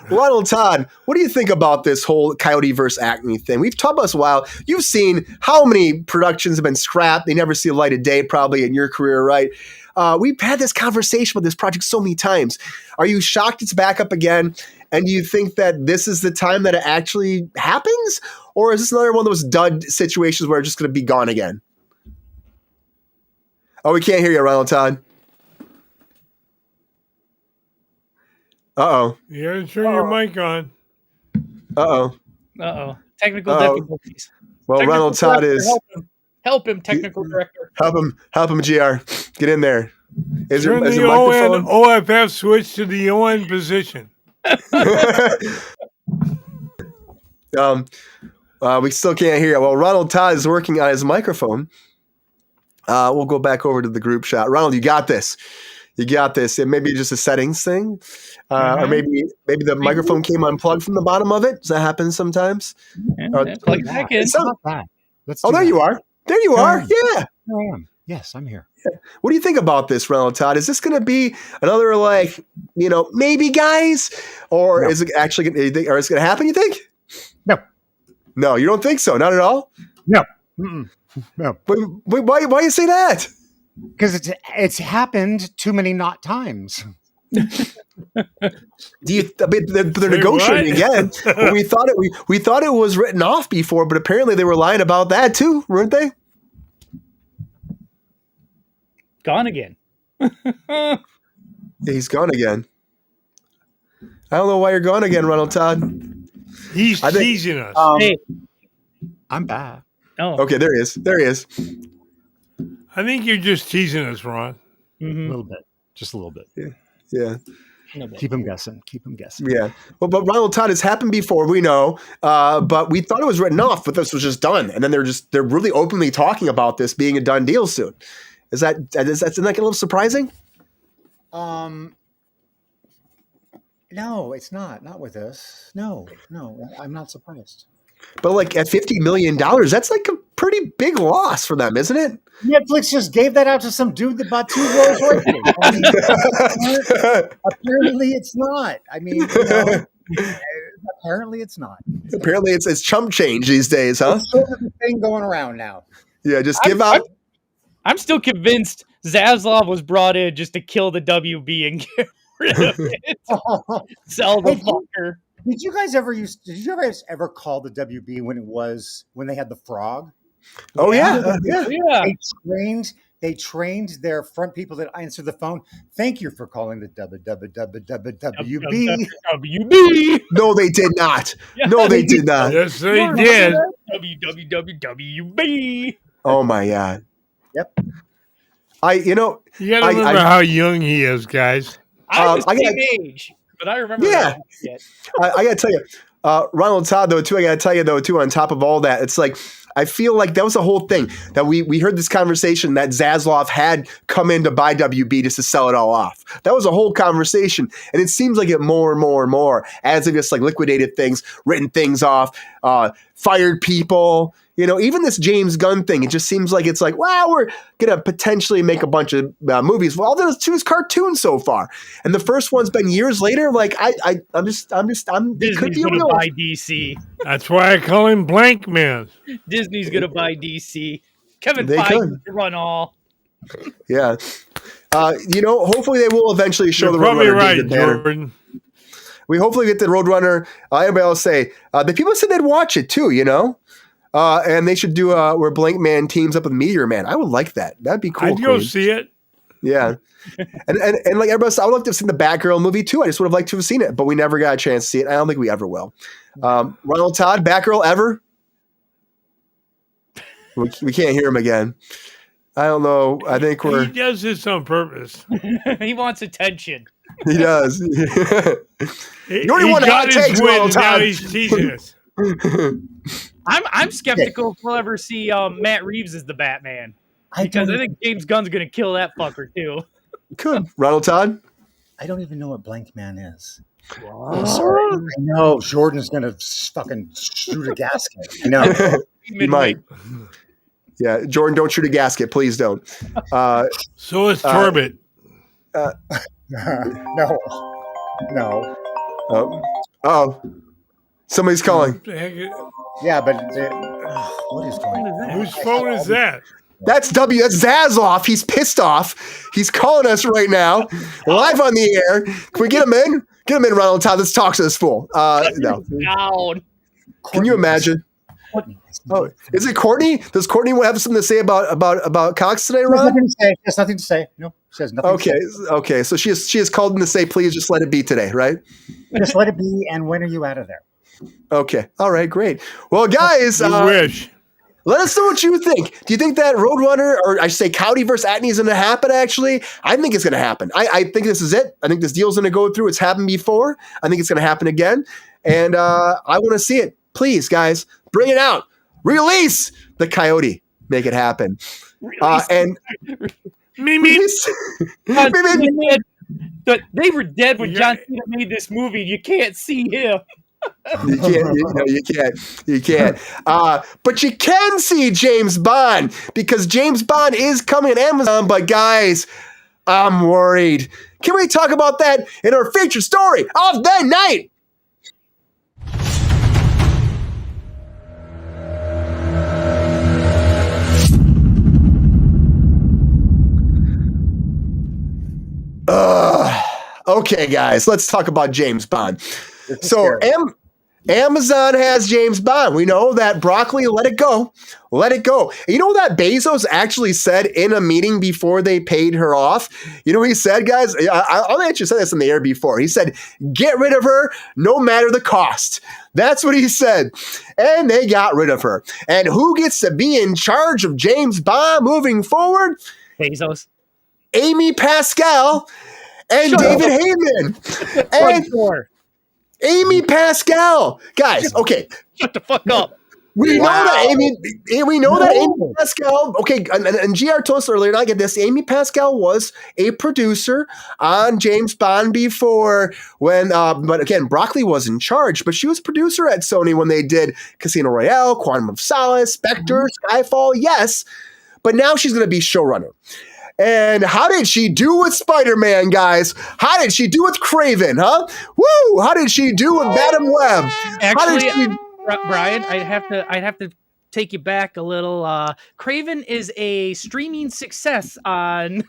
Speaker 2: Ronald Todd. What do you think about this whole Coyote versus Acme thing? We've talked about this a while. You've seen how many productions have been scrapped. They never see the light of day, probably in your career, right? We've had this conversation with this project so many times. Are you shocked it's back up again? And do you think that this is the time that it actually happens? Or is this another one of those dud situations where it's just going to be gone again? Oh, we can't hear you, Ronald Todd. Uh-oh.
Speaker 1: You got to turn your mic on.
Speaker 2: Uh-oh.
Speaker 3: Technical difficulties.
Speaker 2: Well,
Speaker 3: Technical
Speaker 2: Ronald Todd
Speaker 3: director,
Speaker 2: is...
Speaker 3: Help him, technical director.
Speaker 2: Help him, GR. Get in there. Is
Speaker 1: Turn
Speaker 2: your
Speaker 1: the
Speaker 2: microphone?
Speaker 1: OFF switch to the ON position.
Speaker 2: We still can't hear you. Well, Ronald Todd is working on his microphone. We'll go back over to the group shot. Ronald, you got this. It may be just a settings thing. Or maybe the microphone came unplugged from the bottom of it. Does that happen sometimes?
Speaker 3: Plug back in.
Speaker 4: It's not bad.
Speaker 2: There you are. There you are. Yeah.
Speaker 4: There I am. Yes, I'm here.
Speaker 2: What do you think about this, Ronald Todd? Is this going to be another, maybe guys? Or is it actually going to happen, you think?
Speaker 4: No.
Speaker 2: No, you don't think so? Not at all?
Speaker 4: No. Mm-mm. No.
Speaker 2: Why do you say that?
Speaker 4: Because it's happened too many not times.
Speaker 2: They're negotiating again. Well, we thought it was written off before, but apparently they were lying about that too, weren't they?
Speaker 3: Gone again.
Speaker 2: Yeah, he's gone again. I don't know why you're gone again, Ronald Todd.
Speaker 1: He's teasing us.
Speaker 3: Hey.
Speaker 4: I'm back.
Speaker 3: Oh.
Speaker 2: Okay, there he is.
Speaker 1: I think you're just teasing us, Ron.
Speaker 3: Mm-hmm.
Speaker 4: A little bit. Just a little bit.
Speaker 2: Yeah.
Speaker 4: Keep him guessing.
Speaker 2: Yeah. Well, but Ronald Todd has happened before, we know. But we thought it was written off, but this was just done. And then they're really openly talking about this being a done deal soon. Isn't that a little surprising?
Speaker 4: No, it's not. Not with us. No, I'm not surprised.
Speaker 2: But at $50 million, that's like a pretty big loss for them, isn't it?
Speaker 4: Netflix just gave that out to some dude that bought 2 Rolls Royces. Apparently it's not. I mean, Apparently, it's not.
Speaker 2: Apparently, it's chump change these days, huh?
Speaker 4: It's sort of the thing going around now.
Speaker 2: Yeah, just give out.
Speaker 3: I'm still convinced Zaslav was brought in just to kill the WB and get rid of it. Sell the fucker.
Speaker 4: Did you guys ever call the WB when they had the frog?
Speaker 2: Oh yeah.
Speaker 4: They trained their front people that answered the phone. Thank you for calling the WB.
Speaker 3: WB.
Speaker 2: No, they did not. No, they did not.
Speaker 1: Yes, they did.
Speaker 3: WB.
Speaker 2: Oh my God.
Speaker 4: Yep.
Speaker 1: You gotta remember how young he is, guys.
Speaker 3: I was same age, but I remember.
Speaker 2: Yeah. I gotta tell you, Ronald, Todd, though, too. I gotta tell you, though, too. On top of all that, it's like I feel like that was the whole thing that we heard this conversation that Zaslav had come in to buy WB just to sell it all off. That was a whole conversation, and it seems like it more and more and more as they just like liquidated things, written things off, fired people. Even this James Gunn thing, it just seems like it's like, wow, we're going to potentially make a bunch of movies. Well, all there's two is cartoons so far. And the first one's been years later. Like, I'm just,
Speaker 3: Disney's
Speaker 2: could be
Speaker 3: going to
Speaker 2: real.
Speaker 3: buy DC.
Speaker 1: That's why I call him Blank Man.
Speaker 3: Disney's going to buy DC. Kevin
Speaker 2: They
Speaker 3: Feige
Speaker 2: could.
Speaker 3: to run all.
Speaker 2: Yeah. Hopefully they will eventually show
Speaker 1: You're
Speaker 2: the
Speaker 1: probably
Speaker 2: Roadrunner.
Speaker 1: right,
Speaker 2: David Banner.
Speaker 1: Jordan.
Speaker 2: We hopefully get the Roadrunner. Everybody else say, the people said they'd watch it too, and they should do where Blank Man teams up with Meteor Man. I would like that. That'd be cool.
Speaker 1: I'd go see it.
Speaker 2: Yeah. and like everybody else, I would like to have seen the Batgirl movie too. I just would have liked to have seen it, but we never got a chance to see it. I don't think we ever will. Ronald, Todd, Batgirl ever? We can't hear him again. I don't know. I think
Speaker 1: He does this on purpose.
Speaker 3: He wants attention.
Speaker 2: He does.
Speaker 1: He
Speaker 2: You only want
Speaker 1: got
Speaker 2: hot
Speaker 1: his
Speaker 2: takes,
Speaker 1: win,
Speaker 2: Ronald,
Speaker 1: and now
Speaker 2: Todd.
Speaker 1: he's teasing us.
Speaker 3: I'm skeptical if we'll ever see Matt Reeves as the Batman. Because I think James Gunn's going to kill that fucker too.
Speaker 2: Could. Ronald, Todd?
Speaker 4: I don't even know what Blank Man is. I'm sorry. I know Jordan's going to fucking shoot a gasket. I know.
Speaker 2: He might. Yeah, Jordan, don't shoot a gasket. Please don't.
Speaker 1: So is Torbett.
Speaker 4: No.
Speaker 2: Oh. Somebody's calling.
Speaker 4: Yeah, but what is going on?
Speaker 1: Whose phone is that?
Speaker 2: That's Zaslav. He's pissed off. He's calling us right now, live on the air. Can we get him in? Get him in, Ronald. Todd, let's talk to this fool. No.
Speaker 3: Down.
Speaker 2: Can you imagine? Oh, is it Courtney? Does Courtney have something to say about Cox today, Ron?
Speaker 4: There's nothing to say. No, she has nothing.
Speaker 2: Okay,
Speaker 4: to say.
Speaker 2: okay. So she has called in to say, please just let it be today, right?
Speaker 4: Just let it be. And when are you out of there?
Speaker 2: Okay. All right. Great. Well, guys,
Speaker 1: You wish.
Speaker 2: let us know what you think. Do you think that Roadrunner, or I should say Coyote versus Atney, is going to happen, actually? I think it's going to happen. I think this is it. I think this deal's going to go through. It's happened before. I think it's going to happen again. And I want to see it. Please, guys, bring it out. Release the Coyote. Make it happen. And
Speaker 1: Me.
Speaker 3: They were dead when John Cena made this movie. You can't see him.
Speaker 2: You can't. But you can see James Bond, because James Bond is coming to Amazon. But guys, I'm worried. Can we talk about that in our featured story of the night? Okay, guys, let's talk about James Bond. So Amazon has James Bond. We know that Broccoli let it go. Let it go. And you know that Bezos actually said in a meeting before they paid her off? You know what he said, guys? I'll actually say this in the air before. He said, get rid of her no matter the cost. That's what he said. And they got rid of her. And who gets to be in charge of James Bond moving forward?
Speaker 3: Bezos.
Speaker 2: Amy Pascal and David Heyman. And Amy Pascal. Guys, okay.
Speaker 3: Shut the fuck up.
Speaker 2: We know that Amy Pascal, okay, and GR told us earlier, and I get this, Amy Pascal was a producer on James Bond before when, but again, Broccoli was in charge, but she was producer at Sony when they did Casino Royale, Quantum of Solace, Spectre, Skyfall, yes, but now she's going to be showrunner. And how did she do with Spider-Man, guys? How did she do with Craven, huh? Woo! How did she do with Madam Web?
Speaker 3: Actually, Brian, I'd have to take you back a little. Craven is a streaming success on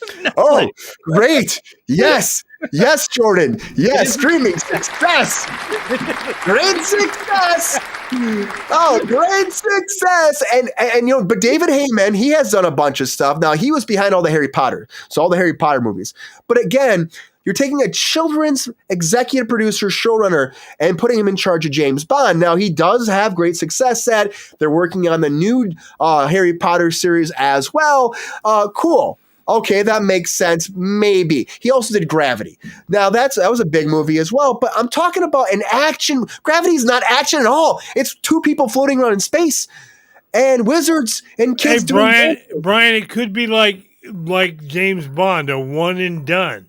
Speaker 3: Netflix.
Speaker 2: Oh, great. Yes. Yes, Jordan. Yes, streaming success. Great success. Oh, great success. And you know, but David Heyman, he has done a bunch of stuff. Now, he was behind all the Harry Potter. So all the Harry Potter movies. But again, you're taking a children's executive producer, showrunner, and putting him in charge of James Bond. Now, he does have great success at. They're working on the new Harry Potter series as well. Cool. Okay, that makes sense. Maybe. He also did Gravity. Now, that was a big movie as well, but I'm talking about an action. Gravity's not action at all. It's two people floating around in space and wizards and kids doing
Speaker 1: Brian, it could be like James Bond, a one and done.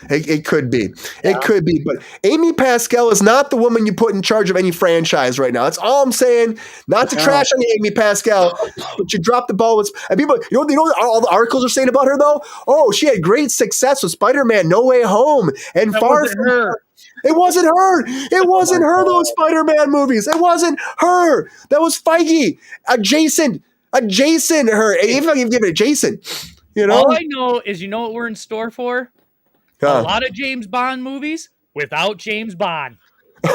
Speaker 2: It could be. It could be. But Amy Pascal is not the woman you put in charge of any franchise right now. That's all I'm saying. Not to trash on Amy Pascal, but you dropped the ball with. And people, you know what all the articles are saying about her though? Oh, she had great success with Spider-Man: No Way Home and Far From Her. It wasn't her. It wasn't her. Those Spider-Man movies. It wasn't her. That was Feige. Adjacent. Her. Even if I can give it adjacent. You know.
Speaker 3: All I know is, you know what we're in store for? A lot of James Bond movies without James Bond. We're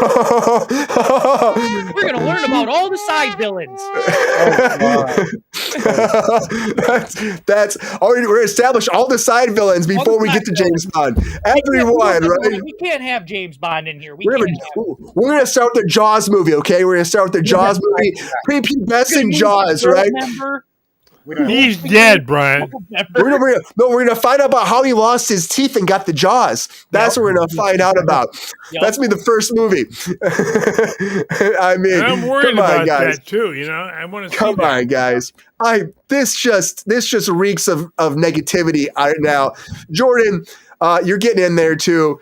Speaker 3: going to learn about all the side villains.
Speaker 2: That's already, we're going to establish all the side villains before we get to James Bond. Everyone, right?
Speaker 3: We can't have James Bond in here.
Speaker 2: We're going to start with the Jaws movie, okay? We're going to start with the Jaws movie. Prepubescent Jaws, right?
Speaker 1: He's dead, Brian.
Speaker 2: We're gonna find out about how he lost his teeth and got the jaws. That's what we're gonna find out about. That's me the first movie. I mean,
Speaker 1: I'm worried about that too. You know, I want to.
Speaker 2: Come on, guys. This just reeks of negativity right now. Jordan, you're getting in there too.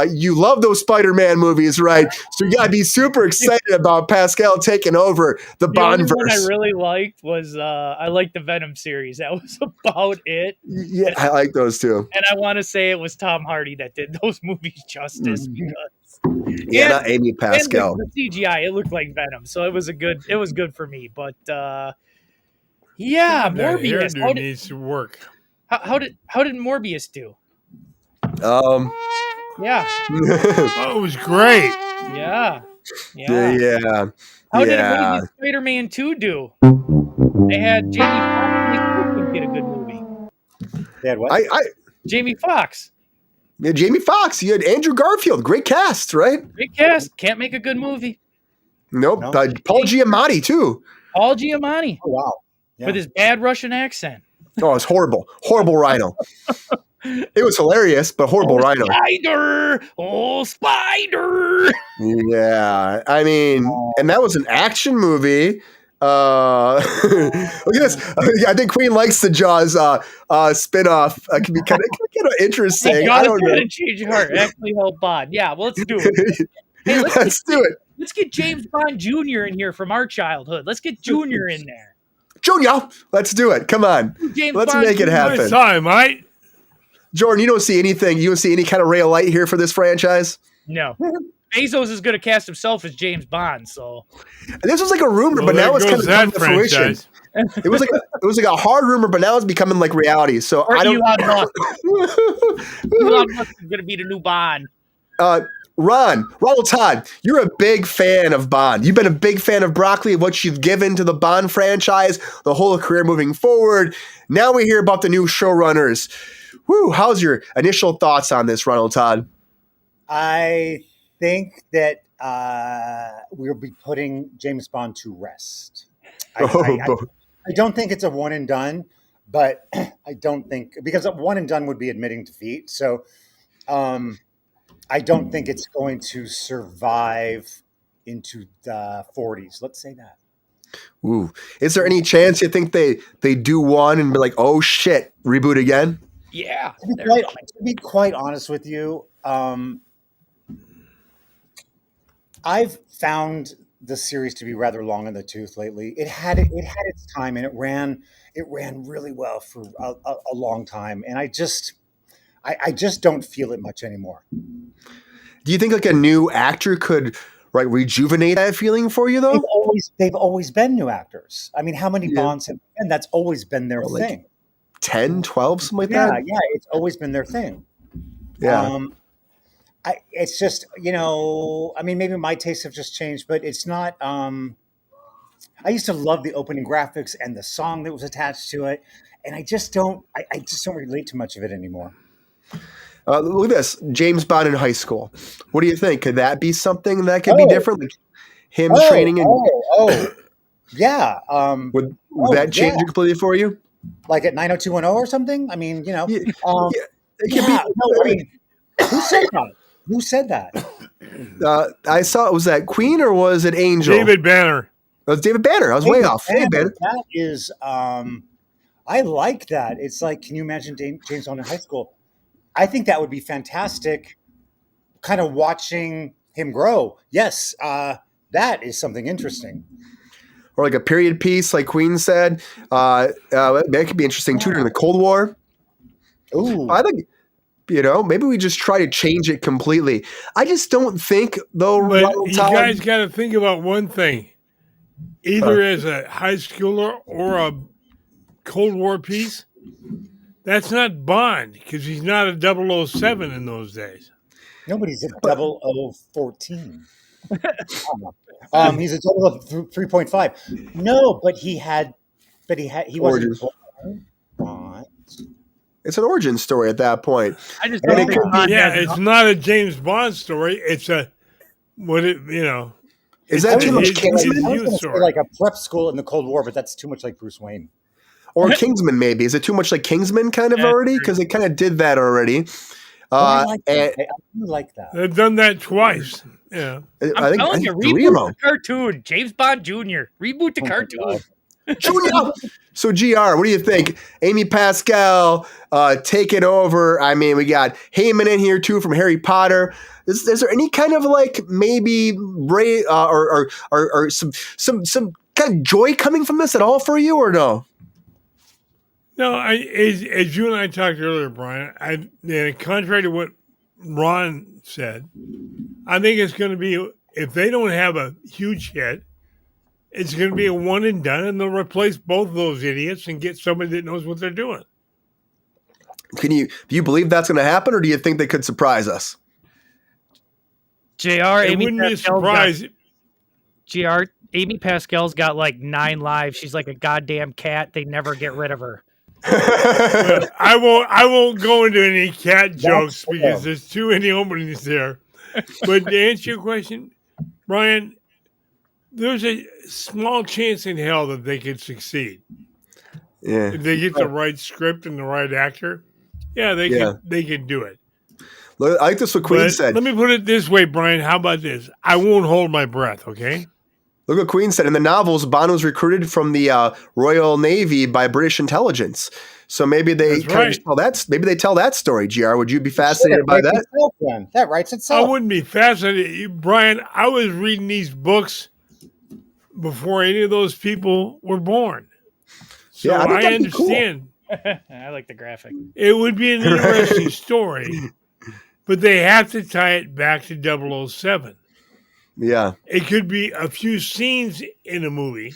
Speaker 2: You love those Spider-Man movies, right? So you gotta be super excited about Pascal taking over the Bondverse.
Speaker 3: The one I really liked was I liked the Venom series. That was about it.
Speaker 2: Yeah, I like those too.
Speaker 3: And I want to say it was Tom Hardy that did those movies justice because
Speaker 2: not Amy Pascal.
Speaker 3: And the CGI, it looked like Venom, so it was good for me. But yeah, Morbius
Speaker 1: needs to work.
Speaker 3: How did Morbius do?
Speaker 2: Yeah.
Speaker 1: Oh, it was great.
Speaker 3: Yeah.
Speaker 2: What
Speaker 3: did Spider-Man 2 do? They had Jamie Foxx get a good movie.
Speaker 4: They had what?
Speaker 3: Jamie Foxx.
Speaker 2: Yeah, Jamie Foxx. You had Andrew Garfield. Great cast, right?
Speaker 3: Great cast. Can't make a good movie.
Speaker 2: Nope. No. Paul Giamatti too.
Speaker 3: Paul Giamatti.
Speaker 4: Oh wow. Yeah.
Speaker 3: With his bad Russian accent.
Speaker 2: Oh, it's horrible. Horrible Rhino. It was hilarious, but horrible Rhino.
Speaker 3: Spider!
Speaker 2: Yeah, I mean, and that was an action movie. Look at this. I think Queen likes the Jaws spinoff. It can be kind of interesting. I don't know.
Speaker 3: Change your heart. Actually, help Bond. Yeah, well, let's do it. Hey,
Speaker 2: let's do it.
Speaker 3: Let's get James Bond Jr. in here from our childhood. Let's get Junior in there.
Speaker 2: Junior, let's do it. Come on, let's make it happen.
Speaker 1: Sorry, mate.
Speaker 2: Jordan, you don't see anything. You don't see any kind of ray of light here for this franchise?
Speaker 3: No. Bezos is going to cast himself as James Bond, so.
Speaker 2: And this was like a rumor, but now it's kind of coming to fruition. It was like a hard rumor, but now it's becoming like reality. So I don't.
Speaker 3: Elon Musk. Elon Musk is going to be the new Bond.
Speaker 2: Ronald Todd, you're a big fan of Bond. You've been a big fan of Broccoli, of what you've given to the Bond franchise, the whole career moving forward. Now we hear about the new showrunners. Woo, how's your initial thoughts on this, Ronald Todd?
Speaker 4: I think that we'll be putting James Bond to rest. I don't think it's a one and done, but I don't think, because a one and done would be admitting defeat. So I don't think it's going to survive into the 40s. Let's say that.
Speaker 2: Ooh, is there any chance you think they do one and be like, oh shit, reboot again?
Speaker 3: Yeah.
Speaker 4: To be quite honest with you, I've found the series to be rather long in the tooth lately. It had its time, and it ran really well for a long time. And I just don't feel it much anymore.
Speaker 2: Do you think like a new actor could rejuvenate that feeling for you though?
Speaker 4: They've always been new actors. I mean, how many Bonds have been? That's always been their thing.
Speaker 2: 10, 12, something like that?
Speaker 4: Yeah, it's always been their thing.
Speaker 2: Yeah.
Speaker 4: It's just, I mean, maybe my tastes have just changed, but it's not. I used to love the opening graphics and the song that was attached to it, and I just don't relate to much of it anymore.
Speaker 2: Look at this, James Bond in high school. What do you think? Could that be something that could be different? Like him training
Speaker 4: yeah.
Speaker 2: Would that change it completely for you?
Speaker 4: Like at 90210 or something? I mean,
Speaker 2: it could be.
Speaker 4: No, I mean, who said that?
Speaker 2: I saw. Was that Queen or was it Angel?
Speaker 1: David Banner.
Speaker 2: It was David Banner. I was way off. David Banner.
Speaker 4: That is. I like that. It's like, can you imagine James Bond in high school? I think that would be fantastic. Kind of watching him grow. Yes, that is something interesting.
Speaker 2: Or like a period piece, like Queen said. That could be interesting too during the Cold War.
Speaker 4: Ooh,
Speaker 2: I think. Maybe we just try to change it completely. I just don't think, though.
Speaker 1: But you guys got to think about one thing. Either as a high schooler or a Cold War piece, that's not Bond because he's not a 007 in those days.
Speaker 4: Nobody's a 0014. He's a 3.5. No, but he wasn't Bond.
Speaker 2: It's an origin story at that point.
Speaker 3: I just don't think
Speaker 1: it's not a James Bond story. It's a
Speaker 2: Is that too much Kingsman?
Speaker 4: I was going to say like a prep school in the Cold War, but that's too much like Bruce Wayne.
Speaker 2: Or Kingsman, maybe. Is it too much like Kingsman kind of already? Because it kind of did that already.
Speaker 4: I do like that.
Speaker 1: They've done that twice. Yeah.
Speaker 3: I'm telling you, reboot the cartoon. James Bond Jr. Reboot the cartoon.
Speaker 2: Junior. So, GR, what do you think? Amy Pascal taking over. I mean, we got Heyman in here, too, from Harry Potter. Is there any kind of maybe Ray or some kind of joy coming from this at all for you, or no?
Speaker 1: No, as you and I talked earlier, Brian, contrary to what Ron said, I think it's going to be, if they don't have a huge hit, it's going to be a one and done, and they'll replace both of those idiots and get somebody that knows what they're doing.
Speaker 2: Do you believe that's going to happen, or do you think they could surprise us?
Speaker 3: It wouldn't be a surprise. Amy Pascal's got 9 lives. She's like a goddamn cat. They never get rid of her.
Speaker 1: I won't go into any cat jokes because there's too many openings there. But to answer your question, Brian, there's a small chance in hell that they could succeed.
Speaker 2: Yeah.
Speaker 1: If they get the right script and the right actor, they could do it.
Speaker 2: I like this what Queen said.
Speaker 1: Let me put it this way, Brian. How about this? I won't hold my breath, okay?
Speaker 2: Look what Queen said. In the novels, Bond was recruited from the Royal Navy by British intelligence. So maybe they tell that. Maybe they tell that story. GR, would you be fascinated by that?
Speaker 4: That writes itself.
Speaker 1: I wouldn't be fascinated, Brian. I was reading these books before any of those people were born. So I understand.
Speaker 3: Cool. I like the graphic.
Speaker 1: It would be an interesting story, but they have to tie it back to 007.
Speaker 2: Yeah.
Speaker 1: It could be a few scenes in a movie,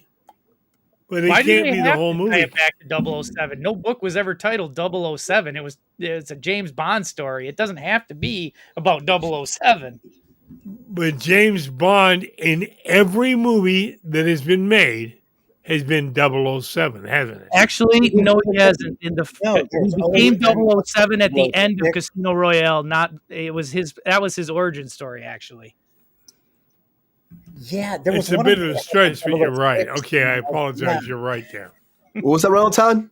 Speaker 1: but it can't be the whole movie.
Speaker 3: Tie it back to 007. No book was ever titled 007. It's a James Bond story. It doesn't have to be about 007.
Speaker 1: But James Bond in every movie that has been made has been 007, hasn't it?
Speaker 3: Actually, no, he hasn't. He became 007 at the end of Casino Royale. That was his origin story, actually.
Speaker 4: Yeah,
Speaker 1: it's a bit of a stretch, but you're right. Okay, I apologize. Yeah. You're right there.
Speaker 2: What was that, Ronald, Todd?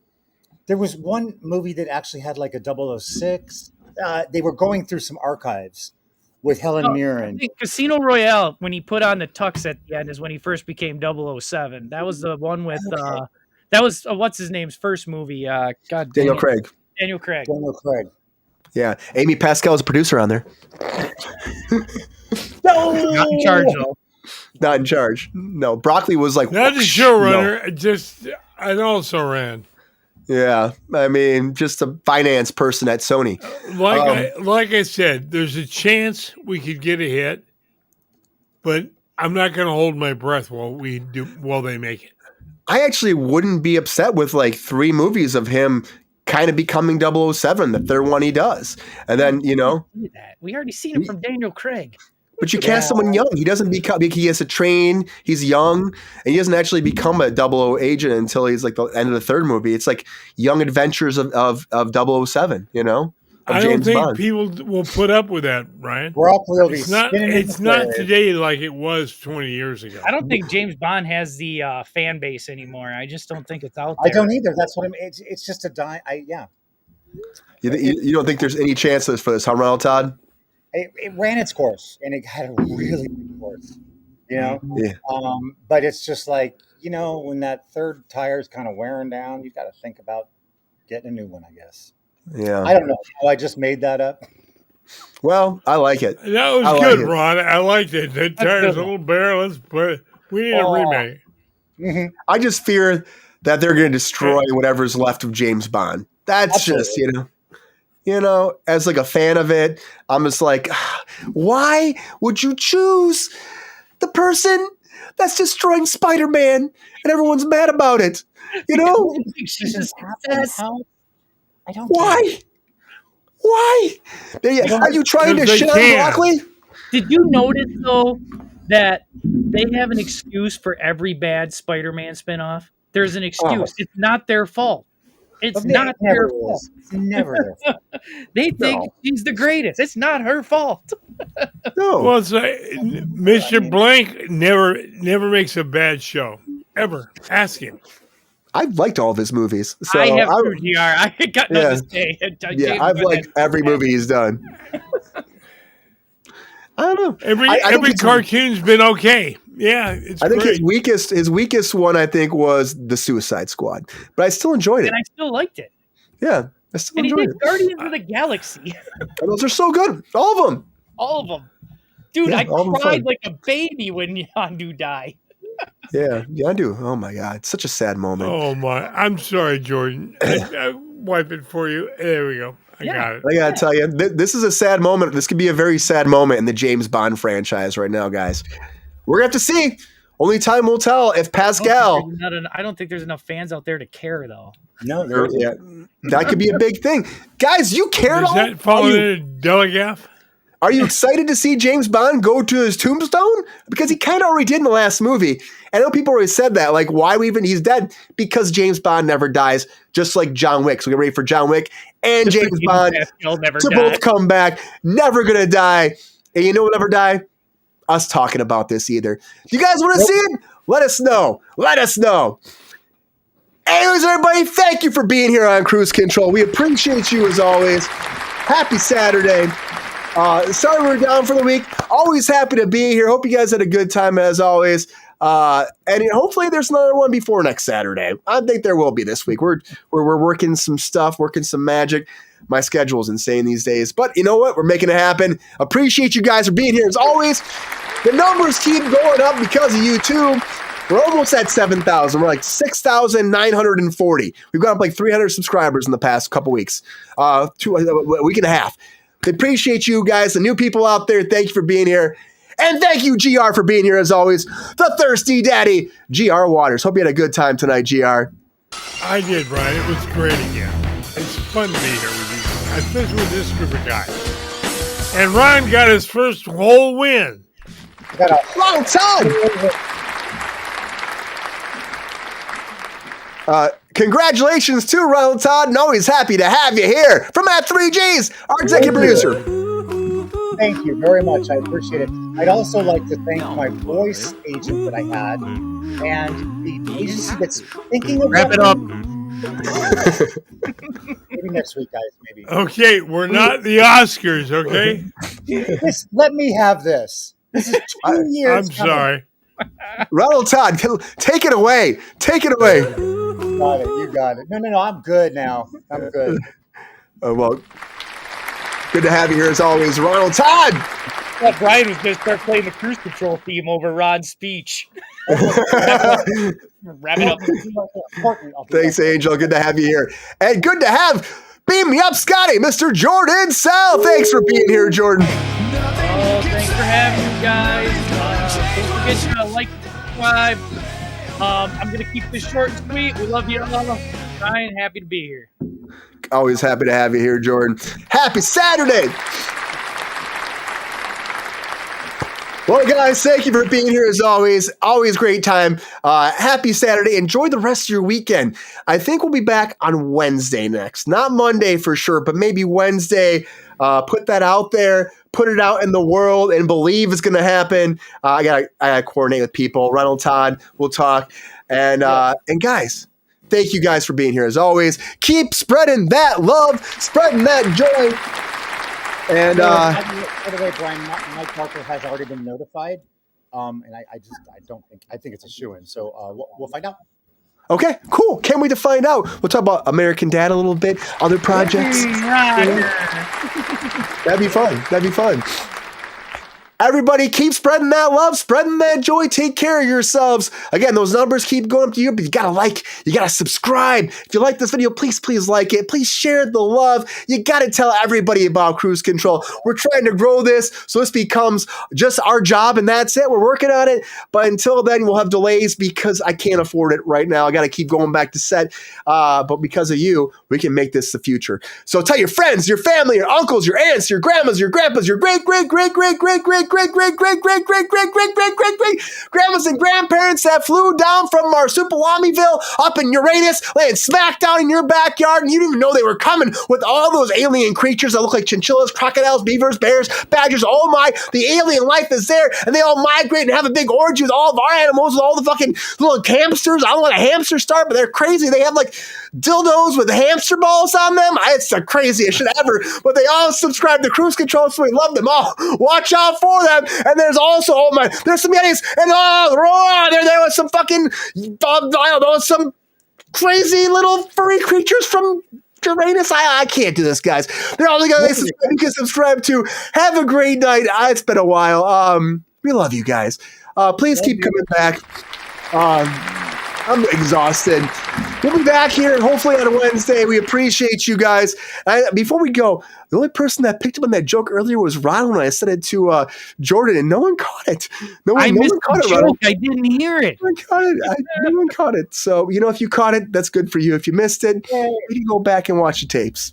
Speaker 4: There was one movie that actually had like a 006. They were going through some archives with Helen Mirren.
Speaker 3: Casino Royale, when he put on the tux at the end, is when he first became 007. That was the one with that was what's his name's first movie.
Speaker 2: Daniel Craig.
Speaker 3: Daniel Craig.
Speaker 2: Yeah, Amy Pascal is a producer on there.
Speaker 3: Not in charge though.
Speaker 2: Not in charge. No, Broccoli was like
Speaker 1: not the
Speaker 2: no.
Speaker 1: showrunner, just an also ran.
Speaker 2: Yeah, I mean, just a finance person at Sony.
Speaker 1: Like I said, there's a chance we could get a hit, but I'm not going to hold my breath while they make it.
Speaker 2: I actually wouldn't be upset with like 3 movies of him kind of becoming 007, the third one he does. And then,
Speaker 3: we already seen him from Daniel Craig.
Speaker 2: But you cast someone young. He doesn't become, he has to train. He's young and he doesn't actually become a 00 agent until he's like the end of the third movie. It's like young adventures of 007,
Speaker 1: I don't think people will put up with that, Ryan. It's not today like it was 20 years ago.
Speaker 3: I don't think James Bond has the fan base anymore. I just don't think it's out there.
Speaker 4: I don't either. That's what it's just a die.
Speaker 2: You don't think there's any chances for this, huh, Ronald Todd?
Speaker 4: It ran its course, and it had a really good course,
Speaker 2: Yeah.
Speaker 4: But it's just like, when that third tire is kind of wearing down, you've got to think about getting a new one, I guess.
Speaker 2: Yeah.
Speaker 4: I don't know. I just made that up.
Speaker 2: Well, I like it.
Speaker 1: That was good, Ron. I liked it. The tire's a little barreless, but we need a remake.
Speaker 2: Mm-hmm. I just fear that they're going to destroy whatever's left of James Bond. That's Absolutely. Just, as like a fan of it, I'm just like, why would you choose the person that's destroying Spider-Man and everyone's mad about it? I don't. Why? Why? Are you trying to shit on Broccoli?
Speaker 3: Did you notice though that they have an excuse for every bad Spider-Man spinoff? There's an excuse. Oh. It's not their fault. It's not their fault.
Speaker 4: It's never their fault.
Speaker 3: They think she's the greatest. It's not her fault.
Speaker 2: No.
Speaker 1: Well, it's like Mr. Blank never makes a bad show. Ever. Ask him.
Speaker 2: I've liked all of his movies. So
Speaker 3: I have too, GR. I got nothing to say.
Speaker 2: I've liked every movie he's done. I don't know.
Speaker 1: Every cartoon's been okay. Yeah,
Speaker 2: I think his weakest one I think was the Suicide Squad, but I still enjoyed it.
Speaker 3: And I still liked it.
Speaker 2: Yeah, I still enjoyed it.
Speaker 3: Guardians of the Galaxy.
Speaker 2: Those are so good. All of them.
Speaker 3: Dude, I cried like a baby when Yondu died.
Speaker 2: Yeah, Yondu. Oh my God, it's such a sad moment.
Speaker 1: Oh my, I'm sorry, Jordan. I wipe it for you. There we go. I got it.
Speaker 2: I gotta tell you, this is a sad moment. This could be a very sad moment in the James Bond franchise right now, guys. We're gonna have to see. Only time will tell if Pascal.
Speaker 3: I don't think there's enough fans out there to care, though.
Speaker 4: No,
Speaker 2: that could be a big thing, guys. You care at all?
Speaker 1: Is that falling into Delegaff?
Speaker 2: Are you excited to see James Bond go to his tombstone? Because he kind of already did in the last movie. I know people always said that, like, why he's dead? Because James Bond never dies, just like John Wick. So get ready for John Wick and James Bond to both come back. Never gonna die. And you know what never die? Us talking about this either. Do you guys want to see it? Let us know. Anyways, everybody, thank you for being here on Kruse Control. We appreciate you as always. Happy Saturday. Sorry we're down for the week. Always happy to be here. Hope you guys had a good time as always. And hopefully there's another one before next Saturday. I think there will be this week. We're working some stuff, working some magic. My schedule is insane these days. But you know what? We're making it happen. Appreciate you guys for being here as always. The numbers keep going up because of you too. We're almost at 7,000. We're like 6,940. We've got up like 300 subscribers in the past couple weeks. A week and a half. I appreciate you guys, the new people out there. Thank you for being here. And thank you, GR, for being here as always. The Thirsty Daddy, GR Waters. Hope you had a good time tonight, GR.
Speaker 1: I did, Brian. It was great again. It's fun to be here with you, especially with this group of guys. And Ryan got his first whole win.
Speaker 2: Long time. Congratulations to Ronald Todd, and always happy to have you here from at 3Gs, our executive producer.
Speaker 4: Thank you very much. I appreciate it. I'd also like to thank my voice agent that I had and the agency that's thinking of
Speaker 3: wrap it up.
Speaker 4: Maybe next week, guys. Maybe.
Speaker 1: Okay, we're not the Oscars, okay?
Speaker 4: Let me have this. This is 2 years.
Speaker 1: I'm sorry.
Speaker 2: Ronald Todd, take it away. Take it away.
Speaker 4: Got it. You got it. No. I'm good now. I'm good.
Speaker 2: Well, good to have you here as always, Ronald Todd.
Speaker 3: thought Brian was going to start playing the Kruse Control theme over Ron's speech. Wrap it up.
Speaker 2: Thanks, Angel. Good to have you here. And good to have Beam Me Up Scotty, Mr. Jordan Sal. Thanks for being here, Jordan.
Speaker 3: Oh, thanks for having me, guys. Don't forget to like, subscribe. I'm going to keep this short and sweet. We love you all. Brian, happy to be here.
Speaker 2: Always happy to have you here, Jordan. Happy Saturday. Well, guys, thank you for being here as always. Always great time. Happy Saturday. Enjoy the rest of your weekend. I think we'll be back on Wednesday next. Not Monday for sure, but maybe Wednesday. Put that out there. Put it out in the world and believe it's going to happen. I gotta coordinate with people. Ronald, Todd, we'll talk. And guys, thank you guys for being here as always. Keep spreading that love, spreading that joy. And
Speaker 4: by the way, Brian, Mike Parker has already been notified. And I think it's a shoo-in. So we'll find out.
Speaker 2: Okay, cool. Can't wait to find out. We'll talk about American Dad a little bit, other projects. That'd be fun. Everybody keep spreading that love, spreading that joy. Take care of yourselves. Again, those numbers keep going up to you, but you gotta like, you gotta subscribe. If you like this video, please like it. Please share the love. You gotta tell everybody about Kruse Control. We're trying to grow this so this becomes just our job and that's it. We're working on it. But until then, we'll have delays because I can't afford it right now. I gotta keep going back to set. But because of you, we can make this the future. So tell your friends, your family, your uncles, your aunts, your grandmas, your grandpas, your great grandmas and grandparents that flew down from our Supalamieville up in Uranus, laying smack down in your backyard, and you didn't even know they were coming with all those alien creatures that look like chinchillas, crocodiles, beavers, bears, badgers. Oh my, the alien life is there, and they all migrate and have a big orgy with all of our animals, with all the fucking little hamsters. I don't want a hamster start, but they're crazy. They have like dildos with hamster balls on them. It's the craziest shit ever. But they all subscribe to Kruse Control, so we love them all. Watch out for them. And there's also, there's some Yetis, and there was some fucking, I don't know, some crazy little furry creatures from Uranus. I can't do this, guys. They're all the guys you can subscribe to. Have a great night. It's been a while. We love you guys. Please keep coming back. I'm exhausted. We'll be back here hopefully on Wednesday. We appreciate you guys. Before we go, the only person that picked up on that joke earlier was Ronald when I said it to Jordan, and no one caught it. No one caught it, Ronald.
Speaker 3: I didn't hear it.
Speaker 2: No one caught it. So, if you caught it, that's good for you. If you missed it, you can go back and watch the tapes.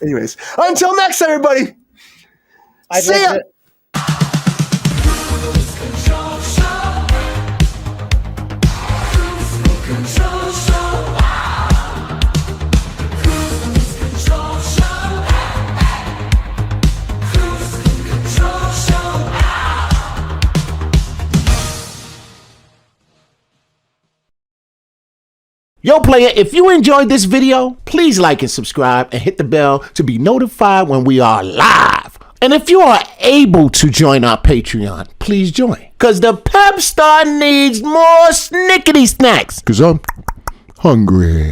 Speaker 2: Anyways, until next, everybody. See ya.
Speaker 11: Yo, player, if you enjoyed this video, please like and subscribe and hit the bell to be notified when we are live. And if you are able to join our Patreon, please join. Because the Pepestar needs more snickety snacks. Because I'm hungry.